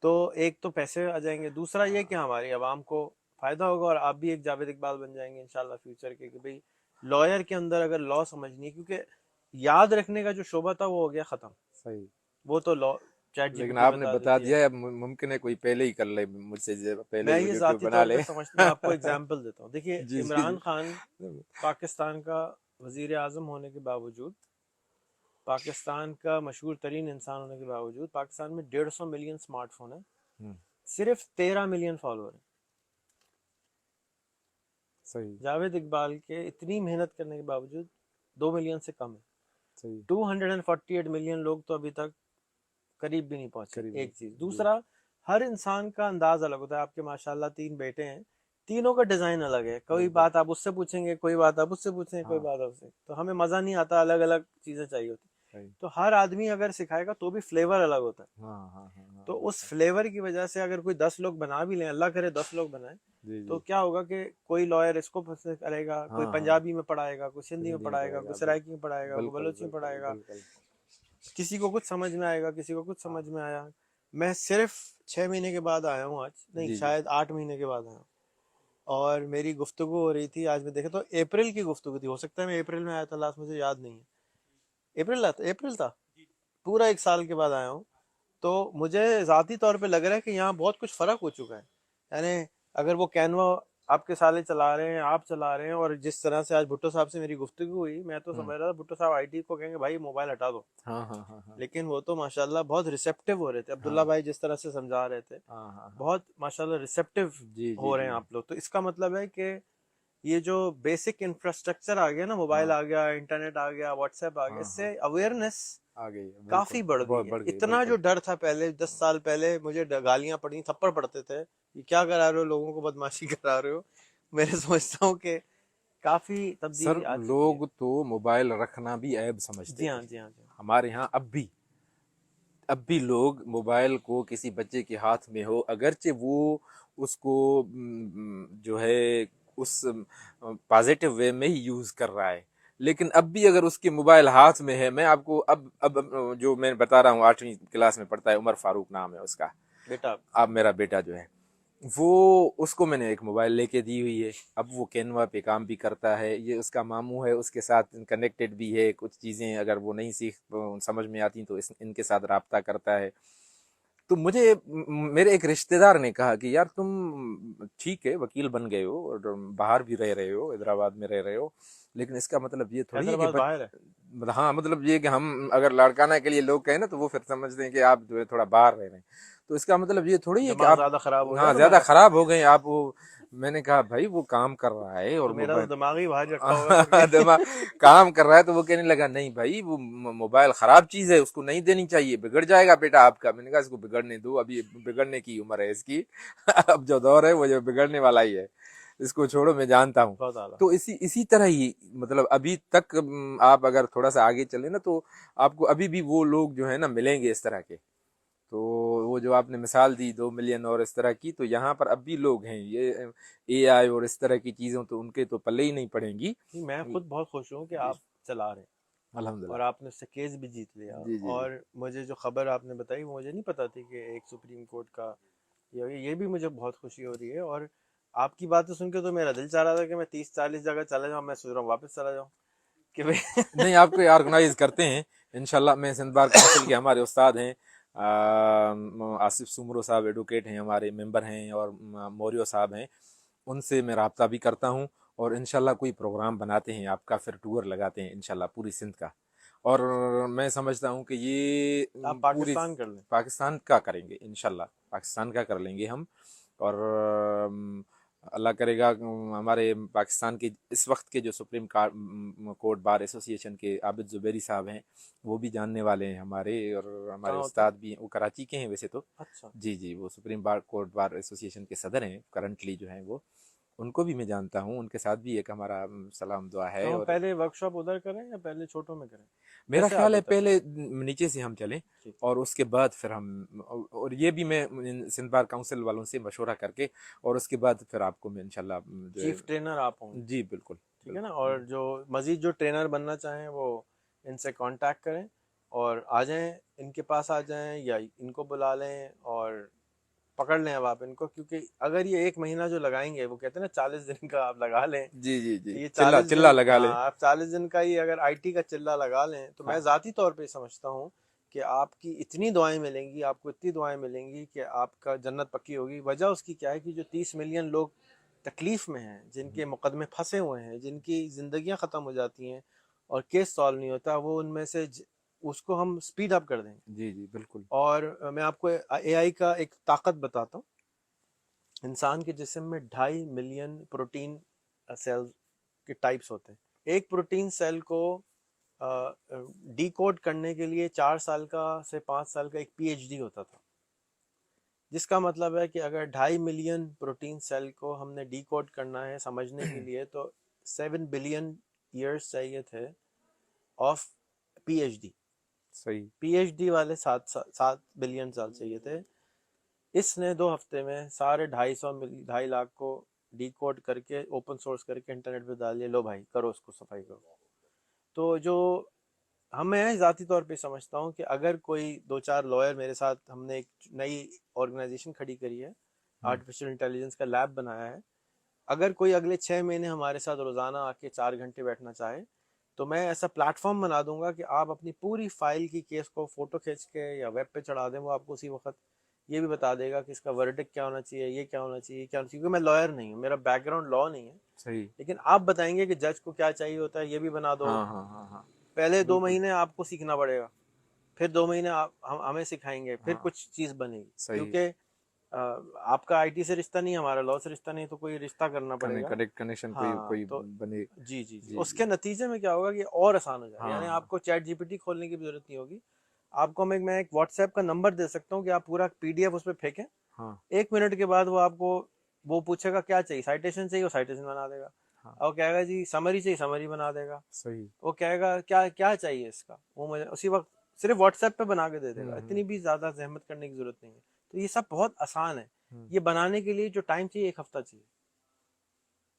तो एक तो पैसे आ जाएंगे, दूसरा ये कि हाँ हमारी आवाम को फायदा होगा, और आप भी एक जावेद इकबाल बन जाएंगे इंशाल्लाह फ्यूचर के, कि भाई लॉयर के अंदर अगर लॉ समझनी है, क्योंकि याद रखने का जो शोबा था वो हो गया खत्म। सही। वो तो लॉ चैट लेकिन जीपीटी आपने बता बता देती है। दिया है, अब मुमकिन है कोई पहले ही कर ले मुझसे, पहले मैं ही वो ये यूट्यूब जाती बना तौर पे ले। समझ, मैं आपको एग्जांपल देता हूँ। देखिए जी जी इमरान जी खान पाकिस्तान का वजीर आजम होने के बावजूद, पाकिस्तान का मशहूर तरीन इंसान होने के बावजूद, पाकिस्तान में 150 मिलियन स्मार्टफोन है, हम्म, सिर्फ 13 मिलियन फॉलोअर है। सही जावेद इकबाल के इतनी मेहनत करने के बावजूद 2 मिलियन से कम है। सही 248 मिलियन लोग तो अभी तक करीब भी नहीं पहुंचे। करीब नहीं। एक चीज, जी दूसरा, हर इंसान का अंदाज अलग होता है। आपके माशाल्लाह 3 बेटे हैं, तीनों का डिजाइन अलग है। कोई बिल्कुल बात आप उससे पूछेंगे, कोई बात आप उससे पूछेंगे, कोई हाँ बात आपसे, तो हमें मजा नहीं आता, अलग अलग चीजें चाहिए होती। तो हर आदमी अगर सिखाएगा तो भी फ्लेवर अलग होता है। हाँ हाँ हाँ हाँ, तो उस फ्लेवर की वजह से अगर कोई 10 लोग बना भी लें, अल्लाह करे 10 लोग बनाए, जी तो जी, क्या होगा कि कोई लॉयर इसको पसंद करेगा, कोई हाँ हाँ, पंजाबी में पढ़ाएगा, कोई सिंधी में हिंदी में पढ़ाएगा, पढ़ेगा, कोई सराइकी में पढ़ाएगा, कोई बिल्कुल बलोची में बिल्कुल पढ़ाएगा, बिल्कुल। किसी को कुछ समझ में आएगा, किसी को कुछ समझ में आया। मैं सिर्फ 6 महीने के बाद आया हूँ, आज नहीं जी जी, शायद 8 महीने के बाद आया हूँ। और मेरी गुफ्तगू हो रही थी, आज मैं देखा तो अप्रैल की गुफ्तगू थी, हो सकता है मैं अप्रैल में आया था लास्ट, मुझे याद नहीं है। अप्रैल था, पूरा 1 साल के बाद आया हूँ। तो मुझे ज़ाती तौर पे लग रहा है कि यहाँ बहुत कुछ फ़र्क हो चुका है। यानी अगर वो कैनवा आपके साले चला रहे हैं, आप चला रहे हैं, और जिस तरह से आज भुट्टो साहब से मेरी गुफ्तगू हुई, मैं तो हम्म, समझ रहा था भुट्टो साहब आईटी को कहेंगे भाई मोबाइल हटा दो, हाँ हाँ हाँ हाँ लेकिन वो तो माशाल्लाह बहुत रिसेप्टिव हो रहे थे। अब्दुल्ला हाँ भाई जिस तरह से समझा रहे थे, हाँ हाँ हाँ, बहुत माशाल्लाह रिसेप्टिव जी जी हो रहे जी, हैं आप लोग। तो इसका मतलब है कि ये जो बेसिक इंफ्रास्ट्रक्चर आ गया ना, मोबाइल हाँ आ गया, इंटरनेट आ गया, व्हाट्सएप आ गया, हाँ हाँ, इससे अवेयरनेस आ गई है, बिल्कुल काफी बढ़ गई बहुत है। बढ़ गई, इतना जो बिल्कुल। डर था पहले, 10 साल पहले मुझे गालियां पड़ी, थप्पड़ पड़ते थे, ये क्या करा रहे हो, लोगों को बदमाशी करा रहे हो। मैं समझता हूँ कि काफी सर तब्दीली आ चुकी है। लोग तो मोबाइल रखना भी ऐब समझते जी हाँ, थे, जी हाँ, जी हाँ। हमारे यहाँ अब भी लोग मोबाइल को किसी बच्चे के हाथ में हो, अगरचे वो उसको जो है उस पॉजिटिव वे में ही यूज कर रहा है, लेकिन अब भी अगर उसके मोबाइल हाथ में है, मैं आपको अब जो मैं बता रहा हूँ 8वीं क्लास में पढ़ता है, उमर फारूक नाम है उसका, बेटा, अब मेरा बेटा जो है वो, उसको मैंने एक मोबाइल लेके दी हुई है। अब वो कैनवा पे काम भी करता है, ये उसका मामू है, उसके साथ कनेक्टेड भी है, कुछ चीज़ें अगर वो नहीं समझ में आती तो इनके साथ राब्ता करता है। तो मुझे मेरे एक रिश्तेदार ने कहा कि यार तुम ठीक है वकील बन गए हो और बाहर भी रह रहे हो, हैदराबाद में रह रहे हो, लेकिन इसका मतलब ये थोड़ी है कि हैदराबाद बाहर है। हाँ मतलब ये कि हम अगर लड़काना के लिए लोग कहें ना तो वो फिर समझते हैं कि आप जो है थोड़ा बाहर रह रहे हैं, तो इसका मतलब ये थोड़ी है कि दिमाग आप ज्यादा खराब हो गया हाँ ज्यादा तुम्हारा। खराब हो गए आप वो। मैंने कहा भाई वो काम कर रहा है और तो मेरा तो मोबाइल दिमाग ही बाहर रखा होगा फिर भी। दिमाग काम कर रहा है, तो वो कहने लगा नहीं भाई वो मोबाइल खराब चीज है, उसको नहीं देनी चाहिए, बिगड़ जाएगा बेटा आपका। मैंने कहा इसको बिगड़ने दो, अभी बिगड़ने की उम्र है इसकी अब जो दौर है वो जो बिगड़ने वाला ही है, इसको छोड़ो, मैं जानता हूँ। बहुत आला। तो इसी इसी तरह ही मतलब अभी तक आप अगर थोड़ा सा आगे चले ना तो आपको अभी भी वो लोग जो है ना मिलेंगे इस तरह के। तो वो जो आपने मिसाल दी 2 मिलियन और इस तरह की, तो यहाँ पर अब भी लोग हैं, ये एआई और इस तरह की चीज़ों तो उनके तो पल्ले ही नहीं पड़ेंगी। नहीं, मैं खुद बहुत खुश हूँ कि जी, आप चला रहे हैं, और अल्हम्दुलिल्लाह। आपने उससे केस भी जीत लिया। जी जी जी, और मुझे जो खबर आपने बताई वो मुझे नहीं पता थी कि एक सुप्रीम कोर्ट का ये भी मुझे बहुत खुशी हो रही है। और आपकी बातें सुन के तो मेरा दिल चाह रहा था कि मैं 30-40 जगह चला जाऊँ, मैं सोच रहा हूँ वापस चला जाऊँ कि भाई। नहीं आपको ऑर्गेनाइज करते हैं इंशाल्लाह। मैं सिंध बार काउंसिल के हमारे उस्ताद हैं, आसिफ सुमरो साहब एडवोकेट हैं, हमारे मेंबर हैं, और मौर्य साहब हैं, उनसे मैं राब्ता भी करता हूँ, और इंशाल्लाह कोई प्रोग्राम बनाते हैं आपका, फिर टूर लगाते हैं इंशाल्लाह पूरी सिंध का। और मैं समझता हूँ कि ये आप पूरी पाकिस्तान कर लें। पाकिस्तान का करेंगे इंशाल्लाह, पाकिस्तान का कर लेंगे हम। और अल्लाह करेगा हमारे पाकिस्तान के इस वक्त के जो सुप्रीम कोर्ट बार एसोसिएशन के आबिद जुबैरी साहब हैं, वो भी जानने वाले हैं हमारे, और हमारे कहाँ होते हैं? उस्ताद भी हैं, वो कराची के हैं वैसे तो। अच्छा। जी जी, वो सुप्रीम कोर्ट बार एसोसिएशन के सदर हैं करंटली जो हैं वो, उनको भी मैं जानता हूँ, उनके साथ भी एक हमारा सलाम दुआ है। तो हम और पहले वर्कशॉप उधर करें या पहले छोटों में करें? मेरा कैसे ख्याल आगे है तक पहले करें? नीचे से हम चलें, ठीक। और उसके बाद फिर हम, और ये भी मैं सिंध बार काउंसिल वालों से मशवरा करके, और उसके बाद फिर आपको मैं इंशाल्लाह जो है। चीफ ट्रेनर आप होंगे, जी बिल्कुल ठीक है ना? बिल्कुल। और जो मजीद जो ट्रेनर बनना चाहें वो इनसे कांटेक्ट करें और आ जाएं, इनके पास आ जाएं या इनको बुला लें और पकड़ लें अब आप इनको। क्योंकि अगर ये 1 महीना जो लगाएंगे, वो कहते हैं ना 40 दिन का आप लगा लें, जी जी जी, तो ये चिल्ला 40 चिल्ला दिन, लगा ले। हाँ, आप 40 दिन का ही अगर आईटी का चिल्ला लगा लें, तो मैं हाँ ज़ाती तौर पे समझता हूँ कि आपकी इतनी दुआएं मिलेंगी, आपको इतनी दुआएं मिलेंगी कि आपका जन्नत पक्की होगी। वजह उसकी क्या है कि जो 30 मिलियन लोग तकलीफ़ में हैं, जिनके मुकदमे फंसे हुए हैं, जिनकी ज़िंदगियां ख़त्म हो जाती हैं और केस सॉल्व नहीं होता, वो उनमें से उसको हम स्पीड अप कर देंगे। जी जी बिल्कुल। और मैं आपको एआई का एक ताकत बताता हूँ। इंसान के जिस्म में 2.5 मिलियन प्रोटीन सेल के टाइप्स होते हैं। एक प्रोटीन सेल को डिकोड करने के लिए 4 साल का से 5 साल का एक पीएचडी होता था। जिसका मतलब है कि अगर 2.5 मिलियन प्रोटीन सेल को हमने डिकोड करना है समझने के लिए, तो 7 बिलियन ईयर्स चाहिए थे ऑफ पीएचडी। सही। PhD वाले 7 बिलियन साल चाहिए थे, इसने 2 हफ्ते में सारे 2.5 लाख को डिकोड करके ओपन सोर्स करके इंटरनेट पे डाल दिया, लो भाई करो उसको, सफाई करो। तो जो मैं ज़ाती तौर पे समझता हूँ कि अगर कोई 2-4 लॉयर मेरे साथ, हमने एक नई ऑर्गेनाइजेशन खड़ी करी है, आर्टिफिशियल इंटेलिजेंस का लैब बनाया है, अगर कोई अगले 6 महीने हमारे साथ रोज़ाना आके 4 घंटे बैठना चाहे, तो मैं ऐसा प्लेटफॉर्म बना दूंगा कि आप अपनी पूरी फाइल की केस को फोटो खींच के या वेब पे चढ़ा दें, वो आपको उसी वक्त ये भी बता देगा कि इसका वर्डिक्ट क्या होना चाहिए, ये क्या होना चाहिए, क्या होना चाहिए। क्योंकि मैं लॉयर नहीं हूँ, मेरा बैकग्राउंड लॉ नहीं है, सही। लेकिन आप बताएंगे कि जज को क्या चाहिए होता है, ये भी बना दो। हाँ हाँ हाँ हाँ, पहले 2 महीने बिल्कुल। आपको सीखना पड़ेगा, फिर 2 महीने हम हमें सिखाएंगे, फिर हाँ, कुछ चीज़ बनेगी। सही। क्योंकि आपका IT से रिश्ता नहीं, हमारा लॉ से रिश्ता नहीं, तो कोई रिश्ता करना पड़ेगा। कनेक्शन कोई हाँ कोई तो बने। जी जी जी, जी उसके जी। नतीजे में क्या होगा कि और आसान हो जाएगा। यानी हाँ आपको ChatGPT खोलने की भी जरूरत नहीं होगी। आपको मैं एक WhatsApp का नंबर दे सकता हूँ कि आप पूरा PDF उस पर फेंकें, हाँ 1 मिनट के बाद वो आपको वो पूछेगा क्या चाहिए, साइटेशन चाहिए, वो साइटेशन बना देगा। हाँ, और कहेगा जी समरी चाहिए, समरी बना देगा। सही। वो कहेगा क्या क्या चाहिए इसका, वो मुझे उसी वक्त सिर्फ WhatsApp पे बना के दे देगा। हम्म। इतनी भी ज्यादा जहमत करने की जरूरत नहीं है। तो ये सब बहुत आसान है। हम्म। ये बनाने के लिए जो टाइम चाहिए 1 हफ्ता चाहिए,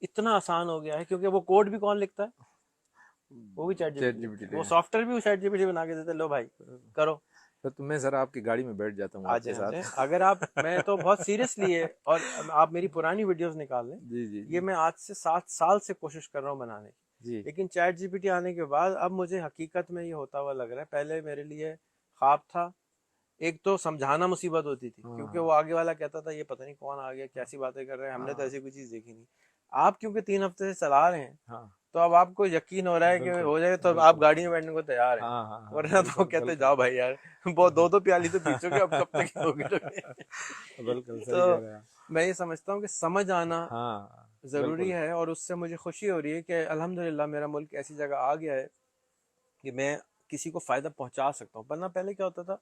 इतना आसान हो गया है। क्योंकि वो कोड भी कौन लिखता है, वो भी चैट ChatGPT लिखता जीपीटी है, ले। वो सॉफ्टवेयर भी वो ChatGPT बना के देता है, लो भाई करो। तो मैं जरा आपकी गाड़ी में बैठ जाता हूँ आ आपके जाए आ साथ। जाए, अगर आप, मैं तो बहुत सीरियसली है। और आप मेरी पुरानी वीडियोस निकाल लें, जी जी ये जी। मैं आज से 7 साल से कोशिश कर रहा हूँ बनाने की। जी। लेकिन ChatGPT आने के बाद अब मुझे हकीकत में ये होता हुआ लग रहा है। पहले मेरे लिए ख्वाब था। एक तो समझाना मुसीबत होती थी, हाँ क्योंकि वो हाँ आगे वाला कहता था ये पता नहीं कौन आ गया, कैसी बातें कर रहे हैं, हमने तो हाँ ऐसी कोई चीज़ देखी नहीं। आप क्योंकि 3 हफ्ते से चला रहे हैं, हाँ, तो अब आपको यकीन हो रहा है कि बिल्कुल हो जाए तो अब आप बिल्कुल। गाड़ी में बैठने को तैयार हैं। हाँ हाँ हाँ, वरना तो बिल्कुल कहते बिल्कुल। जाओ भाई यार, बहुत 2-2 प्याली तो पी चुके, अब कब तक रोगे। बिल्कुल सही कह तो रहे हैं आप। मैं ये समझता हूँ कि समझ आना हाँ, ज़रूरी बिल्कुल। है, और उससे मुझे खुशी हो रही है कि अल्हम्दुलिल्लाह मेरा मुल्क ऐसी जगह आ गया है कि मैं किसी को फ़ायदा पहुंचा सकता हूँ। वरना पहले क्या होता था,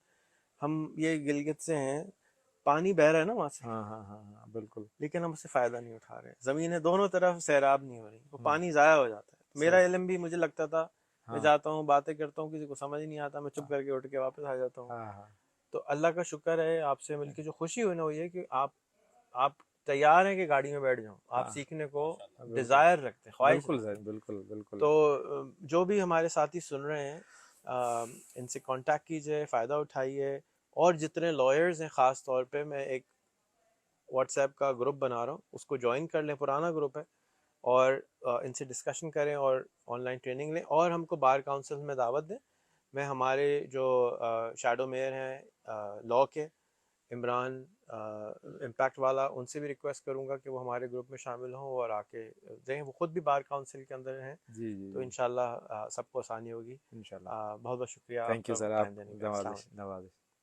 हम ये गिलगित से हैं, पानी बह रहा है ना वहाँ से, हाँ हाँ हाँ हाँ, बिल्कुल। लेकिन हम उससे फ़ायदा नहीं उठा रहे। ज़मीनें दोनों तरफ सैराब नहीं हो रही, वो हम्म, पानी ज़ाया हो जाता है। तो मेरा सही। इल्म भी, मुझे लगता था, मैं हाँ जाता हूँ बातें करता हूँ, किसी को समझ नहीं आता, मैं चुप हाँ करके उठ के वापस आ जाता हूँ। हाँ हाँ, तो अल्लाह का शुक्र है, आपसे मिलके जो खुशी हुई ना, वो ये कि आप तैयार हैं कि गाड़ी में बैठ जाओ, आप हाँ, सीखने को बिल्कुल डिज़ायर रखते हैं, ख्वाहिश बिल्कुल रखते सर, हैं। बिल्कुल बिल्कुल। तो जो भी हमारे साथी सुन रहे हैं, इनसे कांटेक्ट कीजिए, फ़ायदा उठाइए। और जितने लॉयर्स हैं, ख़ास तौर पे मैं एक व्हाट्सएप का ग्रुप बना रहा हूँ, उसको ज्वाइन कर लें, पुराना ग्रुप है। और इनसे डिस्कशन करें और ऑनलाइन ट्रेनिंग लें, और हमको बार काउंसिल में दावत दें। मैं हमारे जो शैडो मेयर हैं लॉ के, इमरान इम्पैक्ट वाला, उनसे भी रिक्वेस्ट करूंगा कि वो हमारे ग्रुप में शामिल हों और आके दें। वो खुद भी बार काउंसिल के अंदर हैं। जी जी तो जी, इंशाल्लाह सबको आसानी होगी। इंशाल्लाह। बहुत बहुत शुक्रिया थैंक यू आपका सर, आप टाइम देने का। अस्सलाम नवाजिश वालेकुम। नवाजिश।